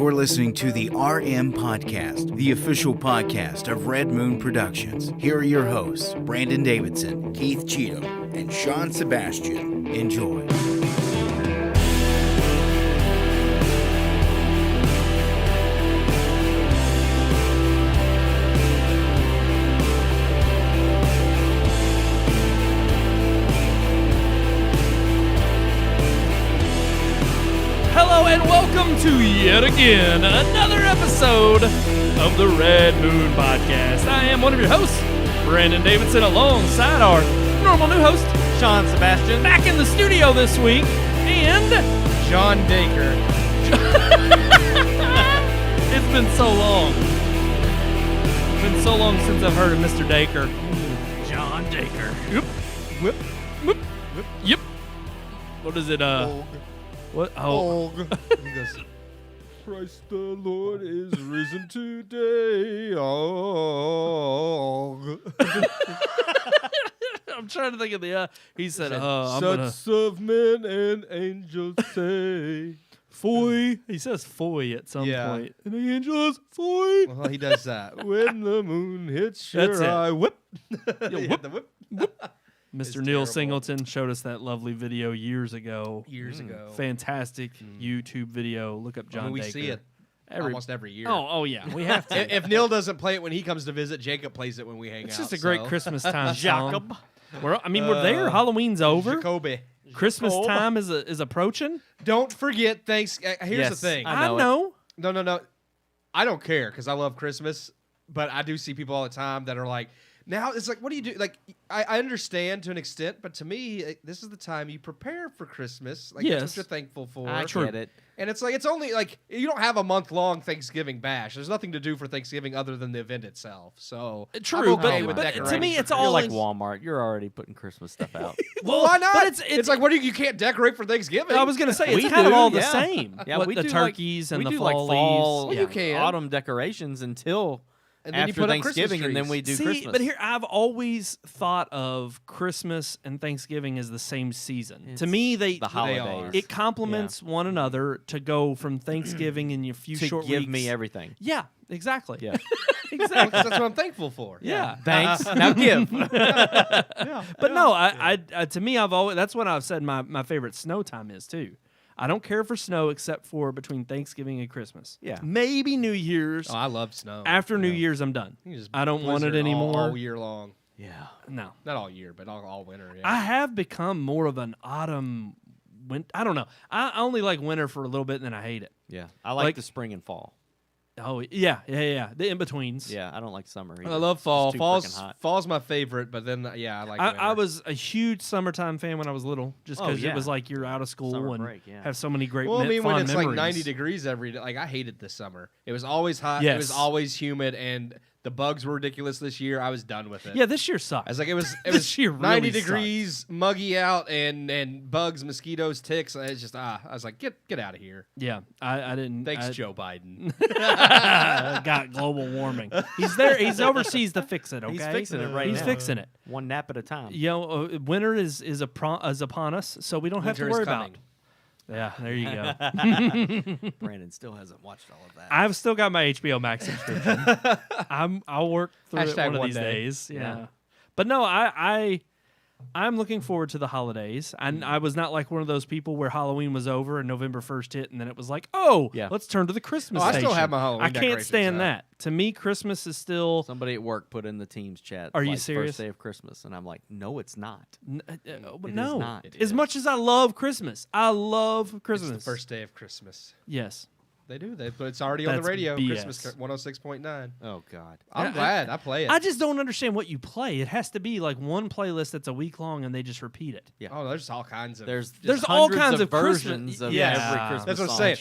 You're listening to the RMPodcast, the official podcast of Red Moon Productions. Here are your hosts, Brandon Davidson, Keith Cheatham, and Sean Sebastian. Enjoy. Hello and welcome to yet again another episode of the Red Moon Podcast. I am one of your hosts, Brandon Davidson, alongside our normal new host, Sean Sebastian. back in the studio this week, and John Dacre. it's been so long. It's been so long since I've heard of Mr. Dacre. John Dacre. Yep. Whip. Whip. Whip. Yep. What is it? What? Oh. He goes, Christ the Lord is risen today. Oh. I'm trying to think of the. He said, Sons of men and angels say. Foy. He says foy at some Yeah. point. And the angels, foy. Well, he does that. When the moon hits your That's it. eye, whip. whip. The whip. Mr. Neil terrible. Singleton showed us that lovely video years ago. Ago. Fantastic YouTube video. Look up John we Dacre. see it almost every year. Oh yeah, we have to. If Neil doesn't play it when he comes to visit, Jacob plays it when we hang It's out. just a great so. Christmas time song. Jacob. We're there. Halloween's over. Jacoby. Christmas time is approaching. Don't forget Here's the thing. I know. No. I don't care because I love Christmas, but I do see people all the time that are like, now it's like, what do you do? Like, I understand to an extent, but to me, this is the time you prepare for Christmas. Like, Yes. that's what you're thankful for. I get it. And it's like, it's only like, you don't have a month-long Thanksgiving bash. There's nothing to do for Thanksgiving other than the event itself. So, True, I'm okay with but to decorating me, for it's You're all like in- Walmart. You're already putting Christmas stuff out. Well, why not? But it's like, what do you can't decorate for Thanksgiving? I was gonna say We it's kind of do, all the yeah. same. Yeah, What, we the do turkeys like, and we the do fall like fall, leaves. Well, you can. autumn decorations until And then you after put up Christmas Thanksgiving, and then trees. we do See, Christmas. but here I've always thought of Christmas and Thanksgiving as the same season. To me, the are. holidays. it complements one another to go from Thanksgiving in a few to short give weeks. me everything. Yeah, exactly. Yeah. exactly. That's what I'm thankful for. Yeah. Thanks. Now give. But no, I to me, I've always that's what I've said my favorite snow time is too. I don't care for snow except for between Thanksgiving and Christmas. Yeah. Maybe New Year's. Oh, I love snow. After New Year's, I'm done. You just I don't want it blizzard anymore. all year long. Yeah. No. Not all year, but all winter. Yeah. I have become more of an autumn. I don't know. I only like winter for a little bit, and then I hate it. Yeah. I like Like- the spring and fall. Oh yeah. The in betweens. Yeah. I don't like summer either. I love It's fall. just too Fall's freaking hot. fall's my favorite, but then I like. I winter. was a huge summertime fan when I was little, just because yeah. it was like you're out of school Summer and break, yeah. have so many great. Well, I mean, when fond it's memories. like 90 degrees every day, like I hated this summer. It was always hot. It Yes. was always humid, and the bugs were ridiculous this year. I was done with it. Yeah, this year sucked. I was like, it was This year 90 really degrees, muggy out, and bugs, mosquitoes, ticks. It's just I was like, get out of here. Yeah, I didn't. Thanks, I, Joe Biden. got global warming. He's there. He's overseas to fix it. Okay, He's fixing it right He's now. fixing it. One nap at a time. You know, winter is upon us, so we don't have to Winter is worry about. coming. Yeah, there you go. Brandon still hasn't watched all of that. I've still got my HBO Max subscription. I'll work through it Hashtag one of one these day. days. Yeah. Yeah. But no, I'm looking forward to the holidays. And I was not like one of those people where Halloween was over and November 1st hit, and then it was like, oh, Yeah. let's turn to the Christmas Oh, I still station. have my Halloween I can't decorations stand up. that. To me, Christmas is still. Somebody at work put in the Teams chat. Are you like, serious? First day of Christmas, and I'm like, no, it's not. It No, is not. It as is. much as I love Christmas, I love It's Christmas. the first day of Christmas. Yes, They do. But it's already on That's the radio. BS. Christmas 106.9. Oh God. I'm glad I play it. I just don't understand what you play. It has to be like one playlist that's a week long, and they just repeat it. Yeah. Oh, there's all kinds of. There's all hundreds kinds of Christmas- versions of Yeah. every Christmas That's what I'm song. saying.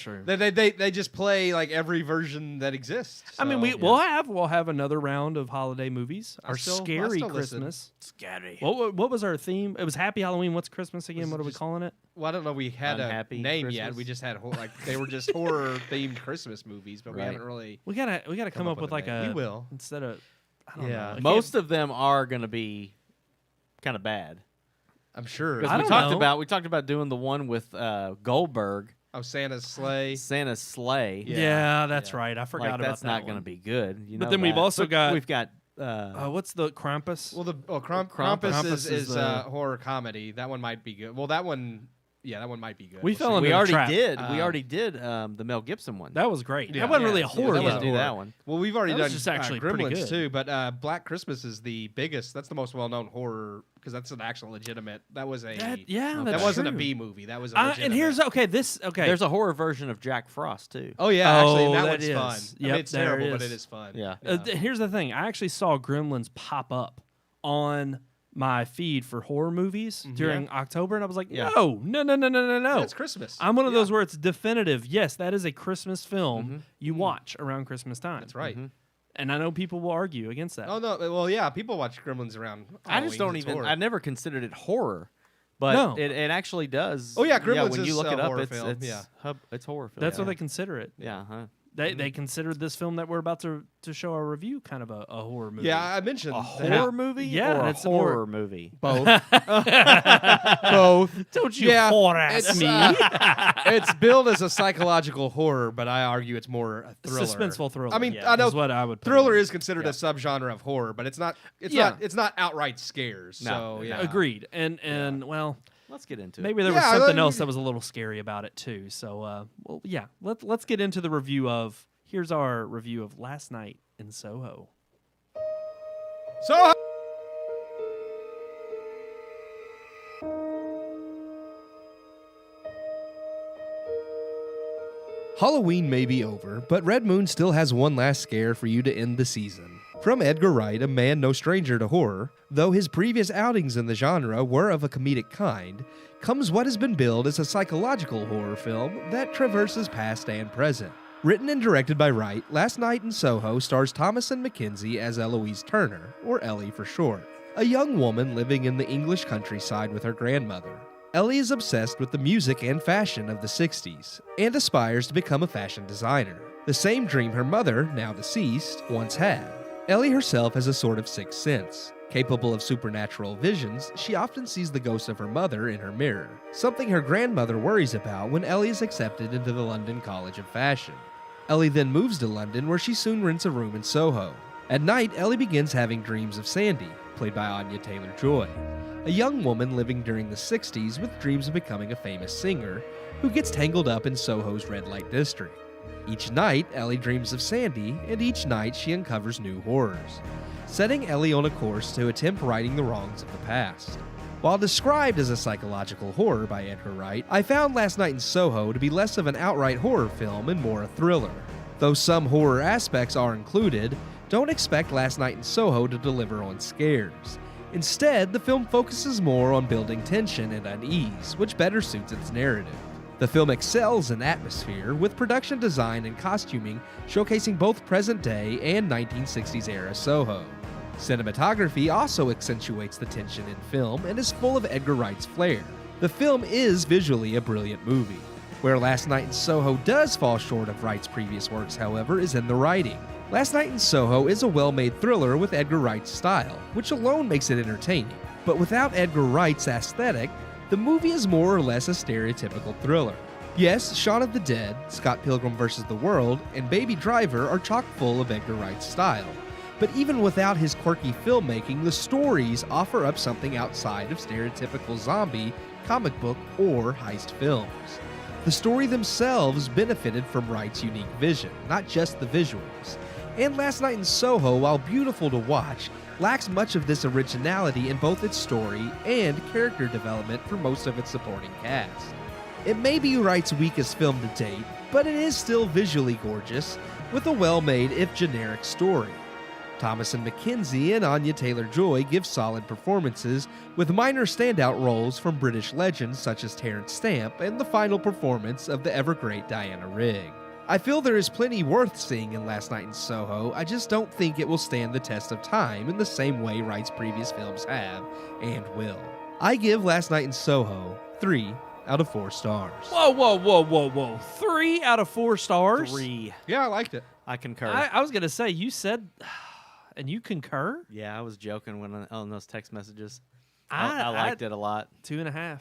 True. They just play like every version that exists. I mean, So, we'll have another round of holiday movies. I Our still scary listen. Christmas. Scary. What was our theme? It was Happy Halloween. What's Christmas again? Was it What are we just- calling it? Well, I don't know. We had Unhappy a name yet. Christmas? We just had they were just horror themed Christmas movies, but we Right. haven't really. We gotta come up with like name. a. We will. Instead of. I don't Yeah. know. I can't- Most of them are going to be kind of bad. I'm sure. I Because don't know. we talked about doing the one with Goldberg Oh, Santa's sleigh. Santa's sleigh. Yeah, that's right. I forgot Like, about that's that not one. going to be good. You But know then we've that. also But got- we've got What's the Krampus? Well, Krampus Krampus is is the- horror comedy. That one might be good. Well, that one might be good. We fell see. into we the already trap. did. We already did the Mel Gibson one. That was great. Yeah. That wasn't really a Yeah, horror. that we was didn't though. do horror. that one. Well, we've already That done was just actually pretty Gremlins good. too, but Black Christmas is the biggest. That's the most well-known horror because that's an actual legitimate. That was a That that that's wasn't a true. B movie. That was a And legitimate. here's okay. There's a horror version of Jack Frost too. oh yeah, actually, Oh, that that one's is. fun. I Yep, mean, it's there terrible, it but is. it is fun. Yeah. Here's the thing. I actually saw Gremlins pop up on my feed for horror movies during October, and I was like, Yeah. no. Yeah, it's Christmas. I'm one of those where it's definitive. Yes, that is a Christmas film you Mm-hmm. watch around Christmas time. That's right. And I know people will argue against that. Oh no, well yeah, people watch Gremlins around. I just Halloween, don't it's even. horror. I never considered it horror, but No. it actually does. Oh, yeah, Gremlins when you is look a it up, horror it's film, it's yeah. it's horror film. That's yeah. what they consider it. Yeah, huh? They considered this film that we're about to show a review kind of a horror movie. Yeah, I mentioned A that. horror movie, Yeah, or a it's more- horror movie. Both. Both. Don't you Yeah, whore-ass it's, me. It's billed as a psychological horror, but I argue it's more a thriller. Suspenseful thriller. I mean, yeah, I know is what I would put thriller it is considered a subgenre of horror, but it's not. It's Yeah. not. It's not outright scares. No, So yeah, Agreed. And well, Let's get into maybe it. there was Yeah, something like- else that was a little scary about it too. So well, yeah. Let's get into the review of. Here's our review of Last Night in Soho. So. Halloween may be over, but Red Moon still has one last scare for you to end the season. From Edgar Wright, a man no stranger to horror, though his previous outings in the genre were of a comedic kind, comes what has been billed as a psychological horror film that traverses past and present. Written and directed by Wright, Last Night in Soho stars Thomasin McKenzie as Eloise Turner, or Ellie for short, a young woman living in the English countryside with her grandmother. Ellie is obsessed with the music and fashion of the 60s, and aspires to become a fashion designer, the same dream her mother, now deceased, once had. Ellie herself has a sort of sixth sense. Capable of supernatural visions, she often sees the ghost of her mother in her mirror, something her grandmother worries about when Ellie is accepted into the London College of Fashion. Ellie then moves to London, where she soon rents a room in Soho. At night, Ellie begins having dreams of Sandy, played by Anya Taylor-Joy, a young woman living during the 60s with dreams of becoming a famous singer who gets tangled up in Soho's red light district. Each night, Ellie dreams of Sandy, and each night she uncovers new horrors, setting Ellie on a course to attempt righting the wrongs of the past. While described as a psychological horror by Edgar Wright, I found Last Night in Soho to be less of an outright horror film and more a thriller. Though some horror aspects are included, don't expect Last Night in Soho to deliver on scares. Instead, the film focuses more on building tension and unease, which better suits its narrative. The film excels in atmosphere, with production design and costuming showcasing both present-day and 1960s era Soho. Cinematography also accentuates the tension in film and is full of Edgar Wright's flair. The film is visually a brilliant movie. Where Last Night in Soho does fall short of Wright's previous works, however, is in the writing. Last Night in Soho is a well-made thriller with Edgar Wright's style, which alone makes it entertaining. But without Edgar Wright's aesthetic, the movie is more or less a stereotypical thriller. Yes, Shaun of the Dead, Scott Pilgrim vs. the World, and Baby Driver are chock full of Edgar Wright's style. But even without his quirky filmmaking, the stories offer up something outside of stereotypical zombie, comic book, or heist films. The story themselves benefited from Wright's unique vision, not just the visuals. And Last Night in Soho, while beautiful to watch, lacks much of this originality in both its story and character development for most of its supporting cast. It may be Wright's weakest film to date, but it is still visually gorgeous, with a well-made, if generic, story. Thomasin McKenzie and Anya Taylor-Joy give solid performances, with minor standout roles from British legends such as Terence Stamp and the final performance of the ever-great Diana Rigg. I feel there is plenty worth seeing in Last Night in Soho, I just don't think it will stand the test of time in the same way Wright's previous films have, and will. I give Last Night in Soho 3 out of 4 stars. Whoa. 3 out of 4 stars? 3. Yeah, I liked it. I concur. I was going to say, you said, and you concur? Yeah, I was joking when on those text messages. I I liked it a lot. 2.5.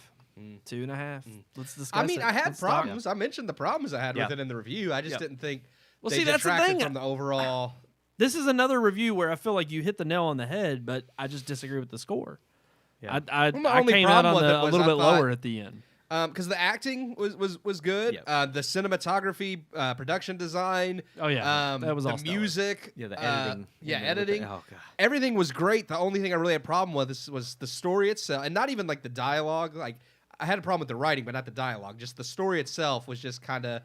2.5. Let's discuss I mean, it. I had Let's talk. problems. I mentioned the problems I had Yeah. with it in the review. I just Yep. didn't think Well, they see, that's the detracted thing. from the overall. This is another review where I feel like you hit the nail on the head, but I just disagree with the score. Yeah. I Well, my only came out problem on with a it was little I bit thought- lower at the end. Because the acting was good. Yep. The cinematography, production design. Oh, yeah. That was the all stellar. music. Yeah, the editing. Yeah, and everything. editing. Oh god. Everything was great. The only thing I really had a problem with was the story itself, and not even like the dialogue. Like I had a problem with the writing, but not the dialogue. Just the story itself was just kind of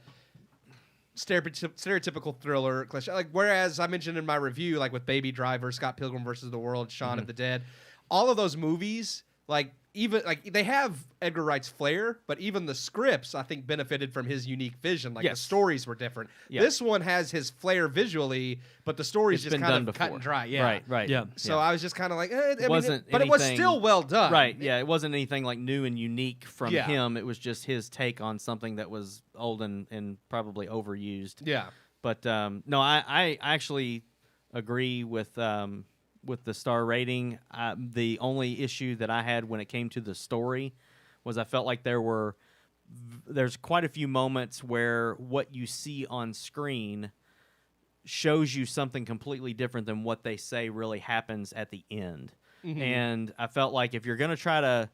stereotypical thriller cliche. Like whereas I mentioned in my review, like with Baby Driver, Scott Pilgrim versus the World, Shaun of the Dead, all of those movies, like even like they have Edgar Wright's flair, but even the scripts I think benefited from his unique vision. Like the Yes. stories were different. Yeah. This one has his flair visually, but the story's It's just been kind done of cut before. and dry. Yeah. Right. Yeah. So I was just kind of like, I mean, wasn't but it was anything- still well done. Right. Yeah. It wasn't anything like new and unique from Yeah. him. It was just his take on something that was old and probably overused. Yeah. But no, I actually agree with the star rating. The only issue that I had when it came to the story was I felt like there's quite a few moments where what you see on screen shows you something completely different than what they say really happens at the end. And I felt like if you're gonna try to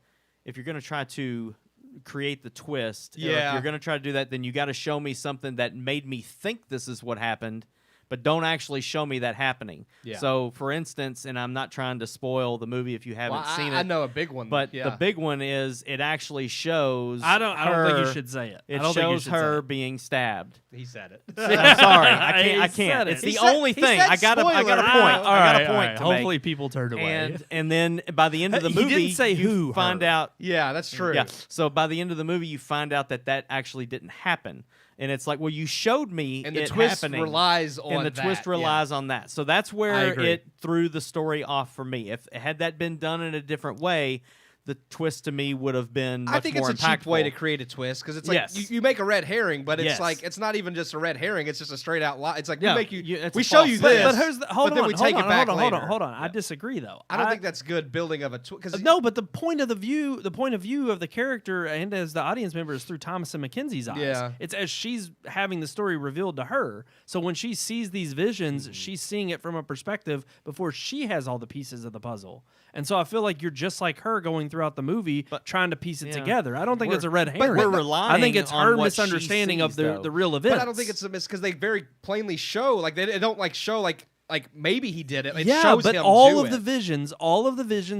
create the twist, or if Yeah. you're gonna try to do that, then you got to show me something that made me think this is what happened, but don't actually show me that happening. Yeah. So, for instance, and I'm not trying to spoil the movie if you haven't Well, seen I it, know a big one, but yeah. the big one is it actually shows. I don't think you her- should say it. It I don't think you shows should say her it. being stabbed. He said it. I'm sorry, I He can't. said it. It's He the said- only he thing. said I got a point. spoiler. I got a point Alright. to Hopefully make. people turned away. And then by the end of the He movie, didn't say you who, find her. out. Yeah, that's true. Yeah. So by the end of the movie, you find out that actually didn't happen, and it's like, well, you showed me And the it twist happening, relies on and the that. twist Yeah. relies on that. So that's I where agree. it threw the story off for me. If had that been done in a different way, the twist to me would have been much I think more it's a impactful. cheap way to create a twist because it's like Yes. you make a red herring, but it's Yes. like it's not even just a red herring; it's just a straight out lie. It's like Yeah, we make it's we a show false you twist. this, but here's the, hold but then on, we hold take on, it back hold later. on, hold on. I disagree though. I don't think that's good building of a twist. Because No, but the point of view of the character and as the audience member is through Thomas and Mackenzie's eyes. Yeah. It's as she's having the story revealed to her. So when she sees these visions, Mm-hmm. she's seeing it from a perspective before she has all the pieces of the puzzle. And so I feel like you're just like her going throughout the movie, trying to piece it yeah. together. I don't think We're- it's a red but herring. we're relying I think it's on her what she misunderstanding of sees, the though. real events. But I don't think it's a miss because they very plainly show like they don't like show like maybe he did it. It yeah, shows but him all do of it. the visions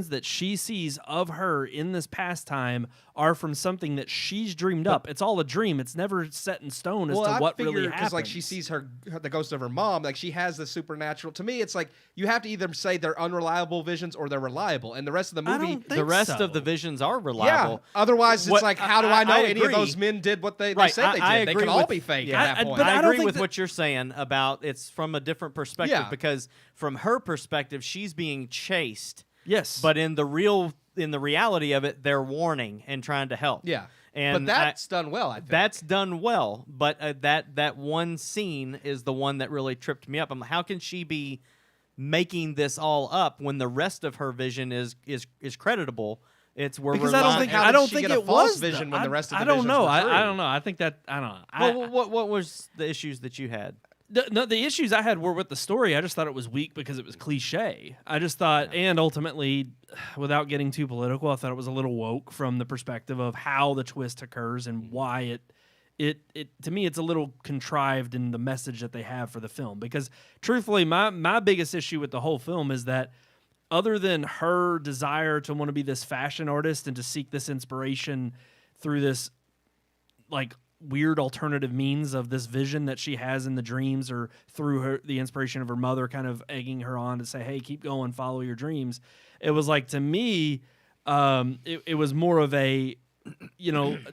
that she sees of her in this pastime are from something that she's dreamed up. It's all a dream. It's never set in stone as to I what figure, really happens. like she sees the ghost of her mom, like she has the supernatural. To me, it's like you have to either say they're unreliable visions or they're reliable, and the rest of the I movie, don't The think rest so. of the visions are yeah. reliable. Otherwise, it's What- like how do I know any of agree. those men did what they Right, said they did? I They agree can all with- be fake yeah. at that point. but I I don't agree think with that- what you're saying about it's from a different perspective Yeah. because from her perspective, she's being chased, yes, but in the reality of it, they're warning and trying to help. yeah, And but that's done well. I think that's done well, but that one scene is the one that really tripped me up. I'm like, how can she be making this all up when the rest of her vision is creditable? We're because I don't relying- think how I did don't she think get a it false was vision when the rest of the I don't visions know. were I true? don't know. I think that I don't know. What was the issues that you had? The issues I had were with the story. I just thought it was weak because it was cliche. I just thought, and ultimately, without getting too political, I thought it was a little woke from the perspective of how the twist occurs and why it to me it's a little contrived in the message that they have for the film. Because truthfully, my biggest issue with the whole film is that other than her desire to want to be this fashion artist and to seek this inspiration through this like weird alternative means of this vision that she has in the dreams or through the inspiration of her mother kind of egging her on to say, hey, keep going, follow your dreams. It was like, to me, it was more of a,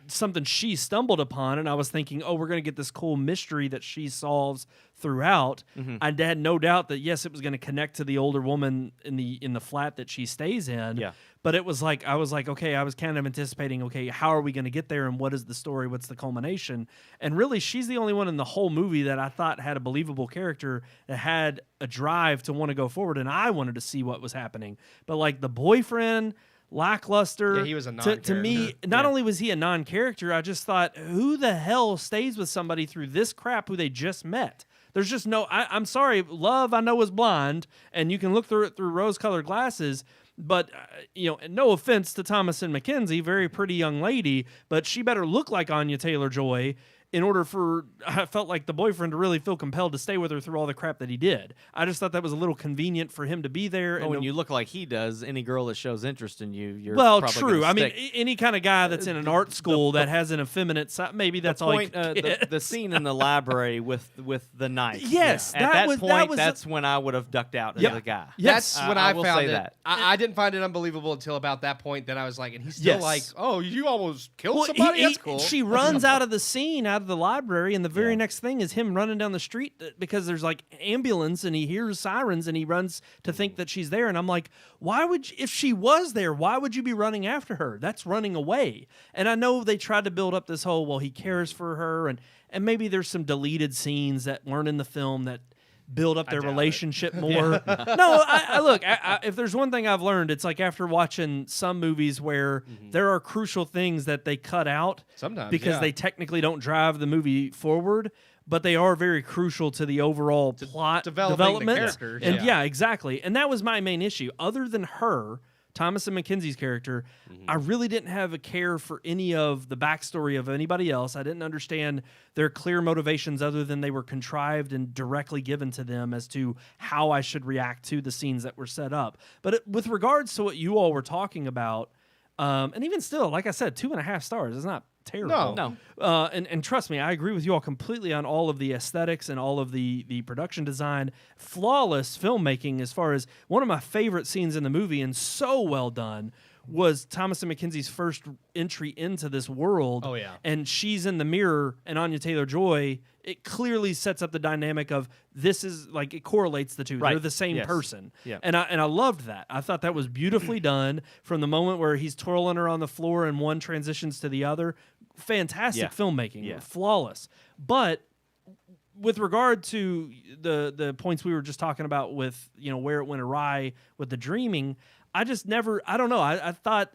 something she stumbled upon. And I was thinking, oh, we're going to get this cool mystery that she solves throughout. Mm-hmm. I had no doubt that, yes, it was going to connect to the older woman in the flat that she stays in. Yeah. But it was like, I was like, okay, I was kind of anticipating, okay, how are we going to get there and what is the story? What's the culmination? And really, she's the only one in the whole movie that I thought had a believable character that had a drive to want to go forward. And I wanted to see what was happening. But like the boyfriend, lackluster. Yeah, he was a to me. non-character. Not Yeah. only was he a non-character, I just thought, who the hell stays with somebody through this crap who they just met? There's just no. I'm sorry, love I know is blind, and you can look through it through rose-colored glasses. But no offense to Thomas and Mackenzie, very pretty young lady, but she better look like Anya Taylor-Joy in order for I felt like the boyfriend to really feel compelled to stay with her through all the crap that he did. I just thought that was a little convenient for him to be there. Well, when you look like he does, any girl that shows interest in you, you're well, probably true. gonna I mean, stick. any kind of guy that's in an art school that has an effeminate side, maybe that's all he the scene in the library with the knife. Yes, At that that was- point, that was that's when I would have ducked out Yep. as a guy. Yes. That's when I will found say it. that. I didn't find it unbelievable until about that point. Then I was like, and he's still Yes. like, oh, you almost killed Well, somebody? That's cool. She runs out of the scene, out of the library, and the very next thing is him running down the street because there's like ambulance and he hears sirens and he runs to think that she's there. And I'm like, why would if she was there, why would you be running after her? That's running away. And I know they tried to build up this whole, well, he cares for her, and maybe there's some deleted scenes that weren't in the film that build up their doubt it. relationship more. No, I look, if there's one thing I've learned, it's like after watching some movies where there are crucial things that they cut out Sometimes, because yeah. they technically don't drive the movie forward, but they are very crucial to the overall plot developing the development. characters, And yeah. yeah, exactly. And that was my main issue. Other than her, Thomas and Mackenzie's character, I really didn't have a care for any of the backstory of anybody else. I didn't understand their clear motivations other than they were contrived and directly given to them as to how I should react to the scenes that were set up. But with regards to what you all were talking about, and even still, like I said, 2.5 stars is not terrible. No. And trust me, I agree with you all completely on all of the aesthetics and all of the production design. Flawless filmmaking as far as one of my favorite scenes in the movie and so well done was Thomas and Mackenzie's first entry into this world. Oh, yeah. And she's in the mirror and Anya Taylor-Joy, it clearly sets up the dynamic of this is like it correlates the two. Right. They're the same Yes. person. Yeah. And I loved that. I thought that was beautifully done from the moment where he's twirling her on the floor and one transitions to the other. Fantastic Yeah. filmmaking. Yeah. Flawless. But with regard to the points we were just talking about with, where it went awry with the dreaming, I just never, I don't know. I thought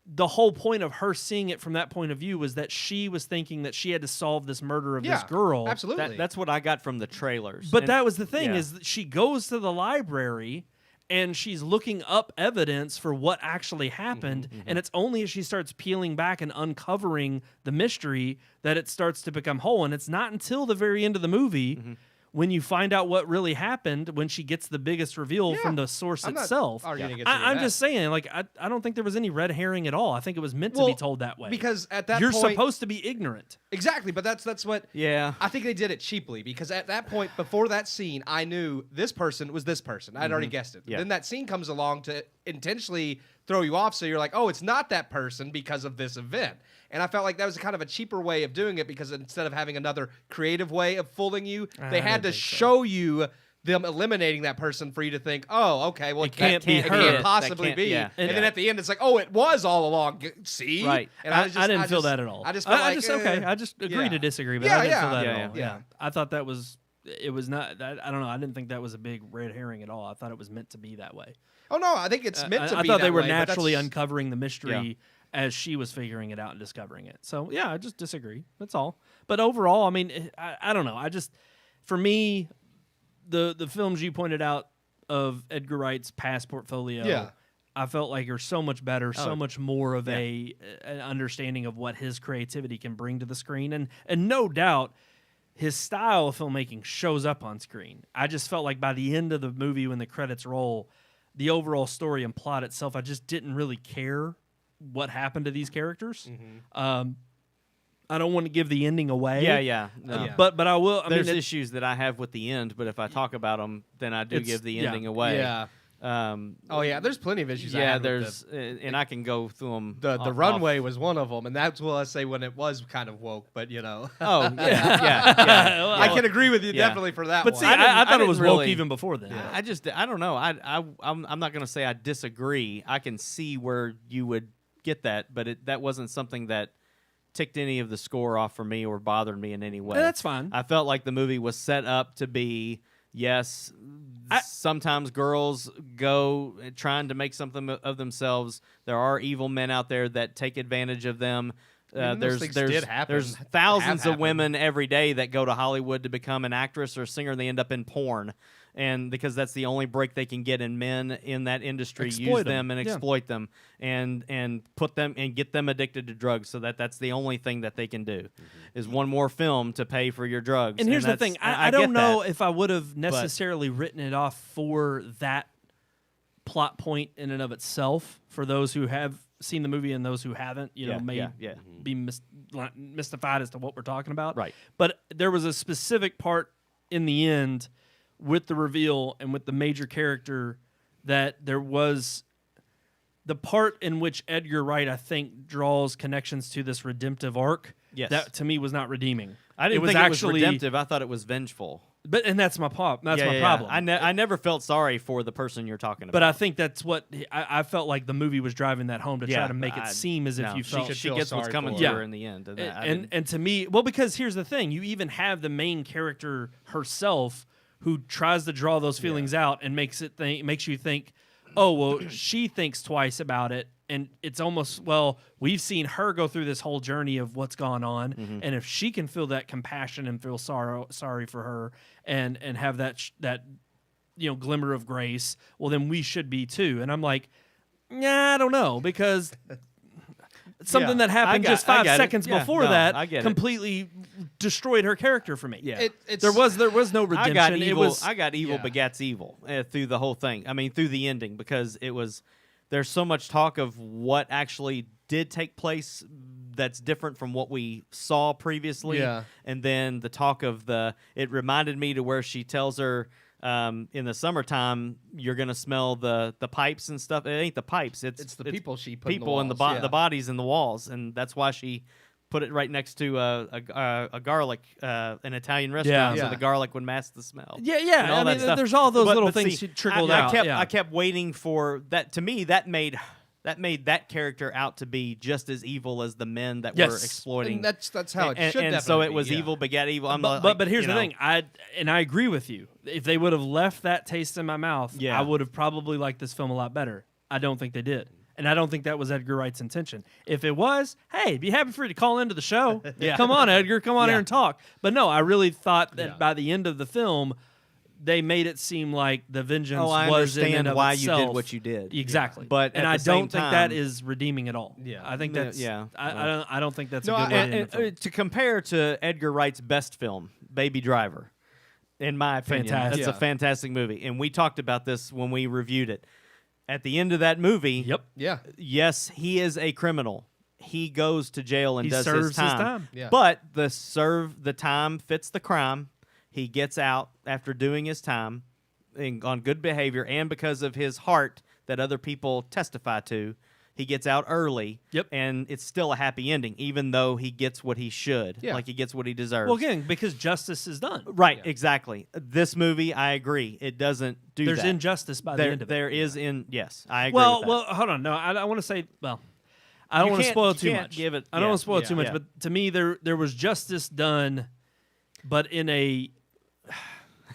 the whole point of her seeing it from that point of view was that she was thinking that she had to solve this murder of this girl. Absolutely. That's what I got from the trailers. But And- that was the thing yeah. is that she goes to the library and she's looking up evidence for what actually happened. And it's only as she starts peeling back and uncovering the mystery that it starts to become whole. And it's not until the very end of the movie when you find out what really happened, when she gets the biggest reveal from the source I'm not itself. arguing against any of I'm that. just saying, like, I don't think there was any red herring at all. I think it was meant to be Well, told that way. because at that you're point- supposed to be ignorant. Exactly, but that's what. Yeah. I think they did it cheaply because at that point, before that scene, I knew this person was this person. I'd already guessed it. Yeah. Then that scene comes along to intentionally throw you off, so you're like, oh, it's not that person because of this event. And I felt like that was kind of a cheaper way of doing it because instead of having another creative way of fooling you, they had to show you them eliminating that person for you to think, oh, okay, well, It can't be it her. can't That possibly can't- be. yeah. And Yeah. then at the end, it's like, oh, it was all along. See? Right. And I didn't feel that at all. I just felt like, okay. I just agree yeah. to disagree, but Yeah, I didn't feel yeah. that Yeah, at all. yeah. I thought that was it was not. I don't know. I didn't think that was a big red herring at all. I thought it was meant to be that way. Oh no, I think it's meant to I be thought that they were way, but naturally that's- uncovering the mystery as she was figuring it out and discovering it. So yeah, I just disagree. That's all. But overall, I mean, I don't know. I just, for me, the films you pointed out of Edgar Wright's past portfolio, Yeah. I felt like are so much better, so Oh, much more of an understanding of what his creativity can bring to the screen, and no doubt his style of filmmaking shows up on screen. I just felt like by the end of the movie, when the credits roll, the overall story and plot itself, I just didn't really care what happened to these characters. I don't want to give the ending away. Yeah. No. Yeah. But I will. I There's mean, issues that I have with the end, but if I talk about them, then I do It's- give the yeah. ending away. Yeah. Oh yeah, there's plenty of issues. I Yeah, had with there's, and I can go through them. the runway was one of them, and that's what I say when it was kind of woke. But you know, Oh yeah. I can agree with you Yeah. definitely for that but one. see, I didn't- I thought I it was didn't woke really- even before then. I don't know. I'm not gonna say I disagree. I can see where you would get that, but that wasn't something that ticked any of the score off for me or bothered me in any way. That's fine. I felt like the movie was set up to be yes, sometimes girls go trying to make something of themselves. There are evil men out there that take advantage of them. Those things did happen. There's Have thousands of happened. women every day that go to Hollywood to become an actress or singer, and they end up in porn. And because that's the only break they can get, in men in that industry use them and exploit them and put them and get them addicted to drugs, so that's the only thing that they can do is one more film to pay for your drugs. And here's the thing, I don't get know that. if I would have necessarily written it off for that plot point in and of itself. For those who have seen the movie and those who haven't, may be mystified as to what we're talking about. Right. But there was a specific part in the end with the reveal and with the major character that there was the part in which Edgar Wright, I think, draws connections to this redemptive arc. Yes. That to me was not redeeming. I didn't think it was redemptive. I thought it was vengeful. And that's my problem. That's my problem. I never felt sorry for the person you're talking about. But I think that's what I felt like the movie was driving that home to try to make it seem as if you felt she gets what's coming to her in the end. And to me, well, because here's the thing: you even have the main character herself who tries to draw those feelings out and makes you think, oh, well, she thinks twice about it. And it's almost, well, we've seen her go through this whole journey of what's gone on, and if she can feel that compassion and feel sorry for her, and have that glimmer of grace, well, then we should be too. And I'm like, I don't know, because something that happened just 5 seconds before that completely destroyed her character for me. Yeah, there was no redemption. I got evil begats evil through the whole thing. I mean, through the ending, because it was. There's so much talk of what actually did take place that's different from what we saw previously. Yeah. And then the talk of it reminded me to where she tells her in the summertime, you're going to smell the pipes and stuff. It ain't the pipes. It's the people she put people in the walls. the bodies in the walls. And that's why she put it right next to a garlic, an Italian restaurant, so the garlic would mask the smell. Yeah. All that stuff. There's all those little things see, she trickled out. I kept waiting for that. To me, that made that character out to be just as evil as the men that were exploiting. And that's how it should. And so it was evil begat evil. But here's the thing. I agree with you. If they would have left that taste in my mouth, I would have probably liked this film a lot better. I don't think they did. And I don't think that was Edgar Wright's intention. If it was, hey, be happy for you to call into the show. Come on, Edgar. Come on here and talk. But no, I really thought that by the end of the film, they made it seem like the vengeance was in and of why itself. you did what you did. Exactly. But and I don't think that is redeeming at all. Yeah. I think that's I don't think that's a good way to end the film. To compare to Edgar Wright's best film, Baby Driver, in my opinion, Fantastic. that's a fantastic movie. And we talked about this when we reviewed it. At the end of that movie, yes, he is a criminal. He goes to jail and does serves his time. his time. Yeah. But the time fits the crime. He gets out after doing his time on good behavior, and because of his heart that other people testify to, he gets out early. And it's still a happy ending, even though he gets what he should. Like he gets what he deserves. Well, again, because justice is done. Right, exactly. This movie, I agree, it doesn't do There's that. injustice by the end of it. Yes, I agree with that. Well, hold on. No, I want to say, I don't want to spoil too much. Give it, I don't want to spoil too much, yeah. but to me, there was justice done, but in a...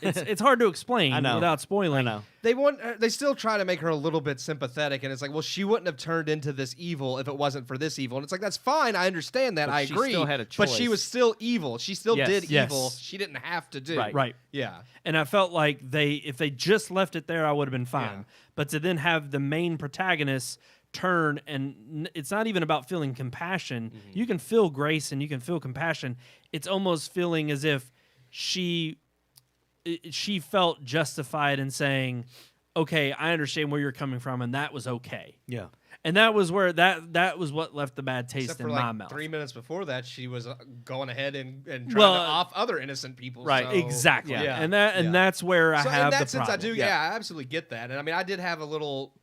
It's hard to explain without spoiling. I know. They still try to make her a little bit sympathetic, and it's like, well, she wouldn't have turned into this evil if it wasn't for this evil. And it's like, that's fine, I understand that, But I she agree. still had a But choice. she was still evil. She still did Yes. evil. She didn't have to do. Right. Yeah. And I felt like if they just left it there, I would have been fine. Yeah. But to then have the main protagonist turn, and it's not even about feeling compassion. You can feel grace and you can feel compassion. It's almost feeling as if she felt justified in saying, okay, I understand where you're coming from, and that was okay. Yeah. And that was where that was what left the bad taste Except in for my like mouth. 3 minutes before that, she was going ahead and trying to Well, off other innocent people. Right, so- exactly. Yeah. And that's where I So have in that the sense, problem. I do. Yeah, I absolutely get that. And I mean, I did have a little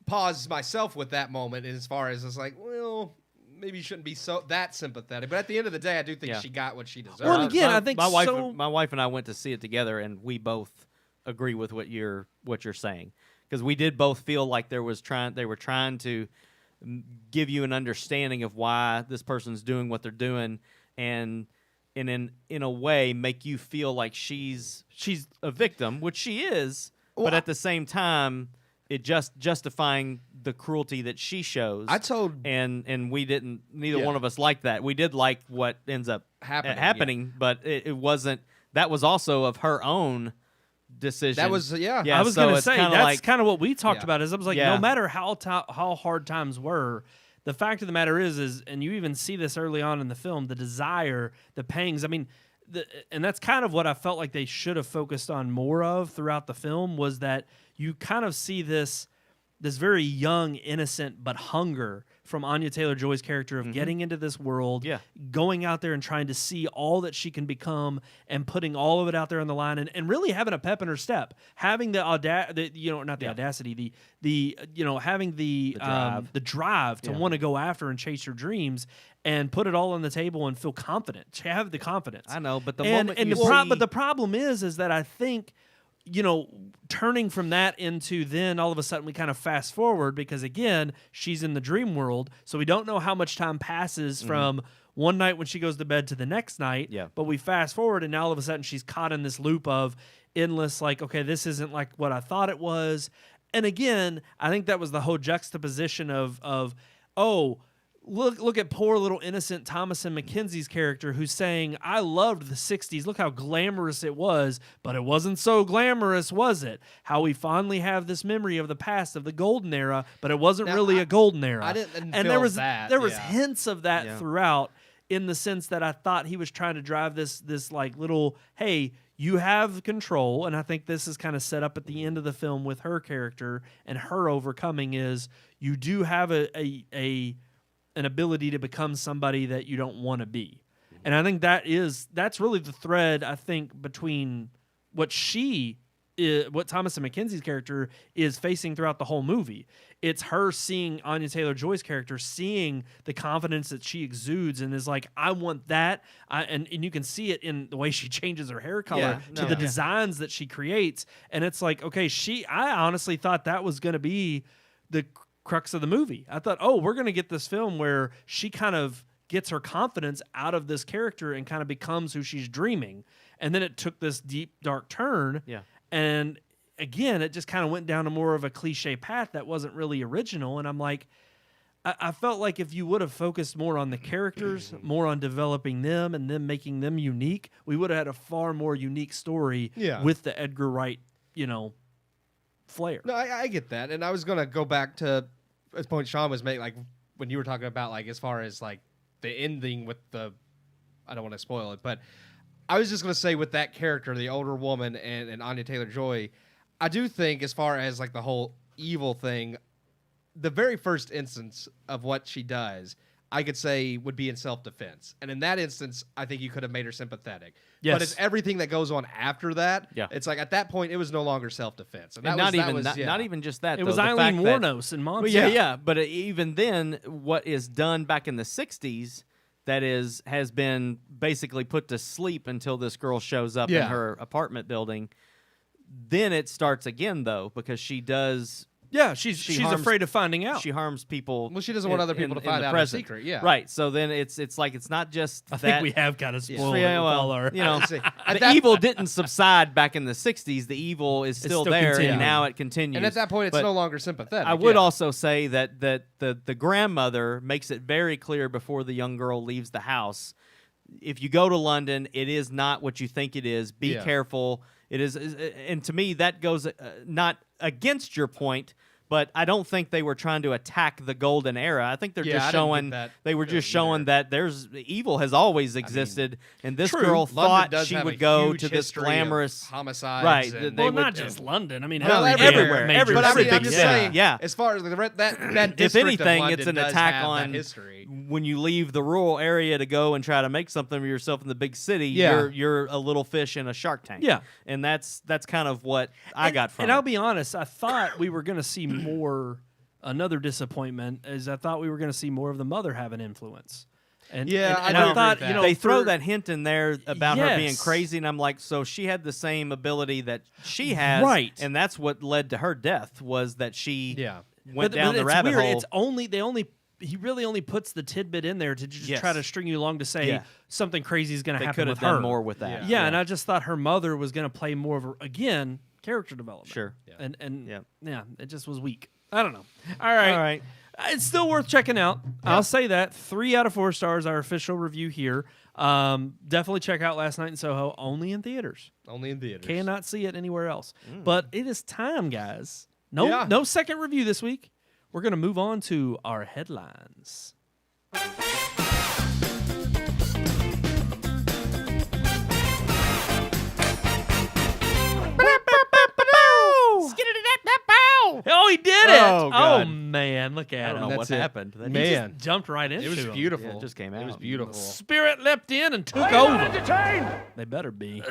pause myself with that moment, as far as it's like, well, maybe you shouldn't be that sympathetic. But at the end of the day, I do think she got what she deserved. Well, again, I think my wife and I went to see it together, and we both agree with what you're saying, because we did both feel like they were trying to give you an understanding of why this person's doing what they're doing, and and in a way make you feel like she's a victim, which she is, but at the same time, it just justifying the cruelty that she shows. And we didn't. Neither one of us liked that. We did like what ends up happening, but it wasn't. That was also of her own decision. That was I was going to say that's kind of what we talked about. Is I was like, no matter how hard times were, the fact of the matter is, and you even see this early on in the film, the desire, the pangs. I mean, and that's kind of what I felt like they should have focused on more of throughout the film, was that you kind of see this very young, innocent, but hunger from Anya Taylor-Joy's character of getting into this world, going out there and trying to see all that she can become and putting all of it out there on the line and really having a pep in her step, having the audacity, having the drive to want to go after and chase her dreams and put it all on the table and feel confident, have the confidence. I know, but but the problem is that I think, turning from that into then all of a sudden we kind of fast forward because, again, she's in the dream world. So we don't know how much time passes from one night when she goes to bed to the next night. Yeah. But we fast forward and now all of a sudden she's caught in this loop of endless, like, okay, this isn't like what I thought it was. And again, I think that was the whole juxtaposition of look at poor little innocent Thomasin McKenzie's character who's saying, I loved the 60s. Look how glamorous it was, but it wasn't so glamorous, was it? How we fondly have this memory of the past, of the golden era, but it wasn't really a golden era. I didn't and feel there was hints of that throughout, in the sense that I thought he was trying to drive this like little, hey, you have control, and I think this is kind of set up at the end of the film with her character and her overcoming is you do have an ability to become somebody that you don't want to be. And I think that's really the thread, I think, between what Thomasin McKenzie's character is facing throughout the whole movie. It's her seeing Anya Taylor-Joy's character, seeing the confidence that she exudes and is like, I want that. And you can see it in the way she changes her hair color to the designs that she creates. And it's like, okay, I honestly thought that was going to be the crux of the movie. I thought, we're going to get this film where she kind of gets her confidence out of this character and kind of becomes who she's dreaming. And then it took this deep, dark turn. Yeah. And again, it just kind of went down to more of a cliche path that wasn't really original. And I'm like, I felt like if you would have focused more on the characters, more on developing them and then making them unique, we would have had a far more unique story with the Edgar Wright, flair. No, I get that, and I was gonna go back to a point Sean was making, like when you were talking about, like, as far as like the ending with I don't want to spoil it, but I was just gonna say with that character, the older woman and Anya Taylor-Joy, I do think as far as like the whole evil thing, the very first instance of what she does, I could say would be in self-defense. And in that instance, I think you could have made her sympathetic. Yes. But it's everything that goes on after that. Yeah. It's like at that point, it was no longer self-defense. And not even just that. It was Eileen Wuornos and Monsters. Well, yeah. But even then, what is done back in the 60s that has been basically put to sleep until this girl shows up in her apartment building. Then it starts again, though, because she does... Yeah, she's afraid of finding out. She harms people. Well, she doesn't want other people to find out her secret. Yeah, right. So then it's like it's not just. I think we have kind of spoiled it with all our. The evil didn't subside back in the '60s. The evil is still there, and now it continues. And at that point, it's no longer sympathetic. I would also say that the grandmother makes it very clear before the young girl leaves the house. If you go to London, it is not what you think it is. Be careful. It is, and to me, that goes not against your point, but I don't think they were trying to attack the golden era. I think they're just showing that there's evil has always existed, and this girl thought she would go to this glamorous homicides. Right? Not just London. I mean, everywhere. But I'm just saying, as far as that if anything, it's an attack on history. When you leave the rural area to go and try to make something of yourself in the big city, you're a little fish in a shark tank. Yeah, and that's kind of what I got from it. And I'll be honest, I thought we were going to see more. Another disappointment is I thought we were going to see more of the mother have an influence. And I thought they throw that hint in there about her being crazy, and I'm like, so she had the same ability that she has, right? And that's what led to her death was that she went down the rabbit hole. It's only he really only puts the tidbit in there to just try to string you along to say something crazy is going to They happen could with have done her. more with that. Yeah, and I just thought her mother was going to play more of a character development. Sure. And it just was weak. I don't know. All right. It's still worth checking out. I'll say that. 3 out of 4 stars, our official review here. Definitely check out Last Night in Soho. Only in theaters. Only in theaters. Cannot see it anywhere else. But it is time, guys. No second review this week. We're going to move on to our headlines. Oh, he did it! Oh, God. Oh man, look I at don't him. know what That's it. happened. That Man. Just jumped right into It was him. beautiful. Yeah, it just came out. It was beautiful. Spirit leapt in and took over. They better be.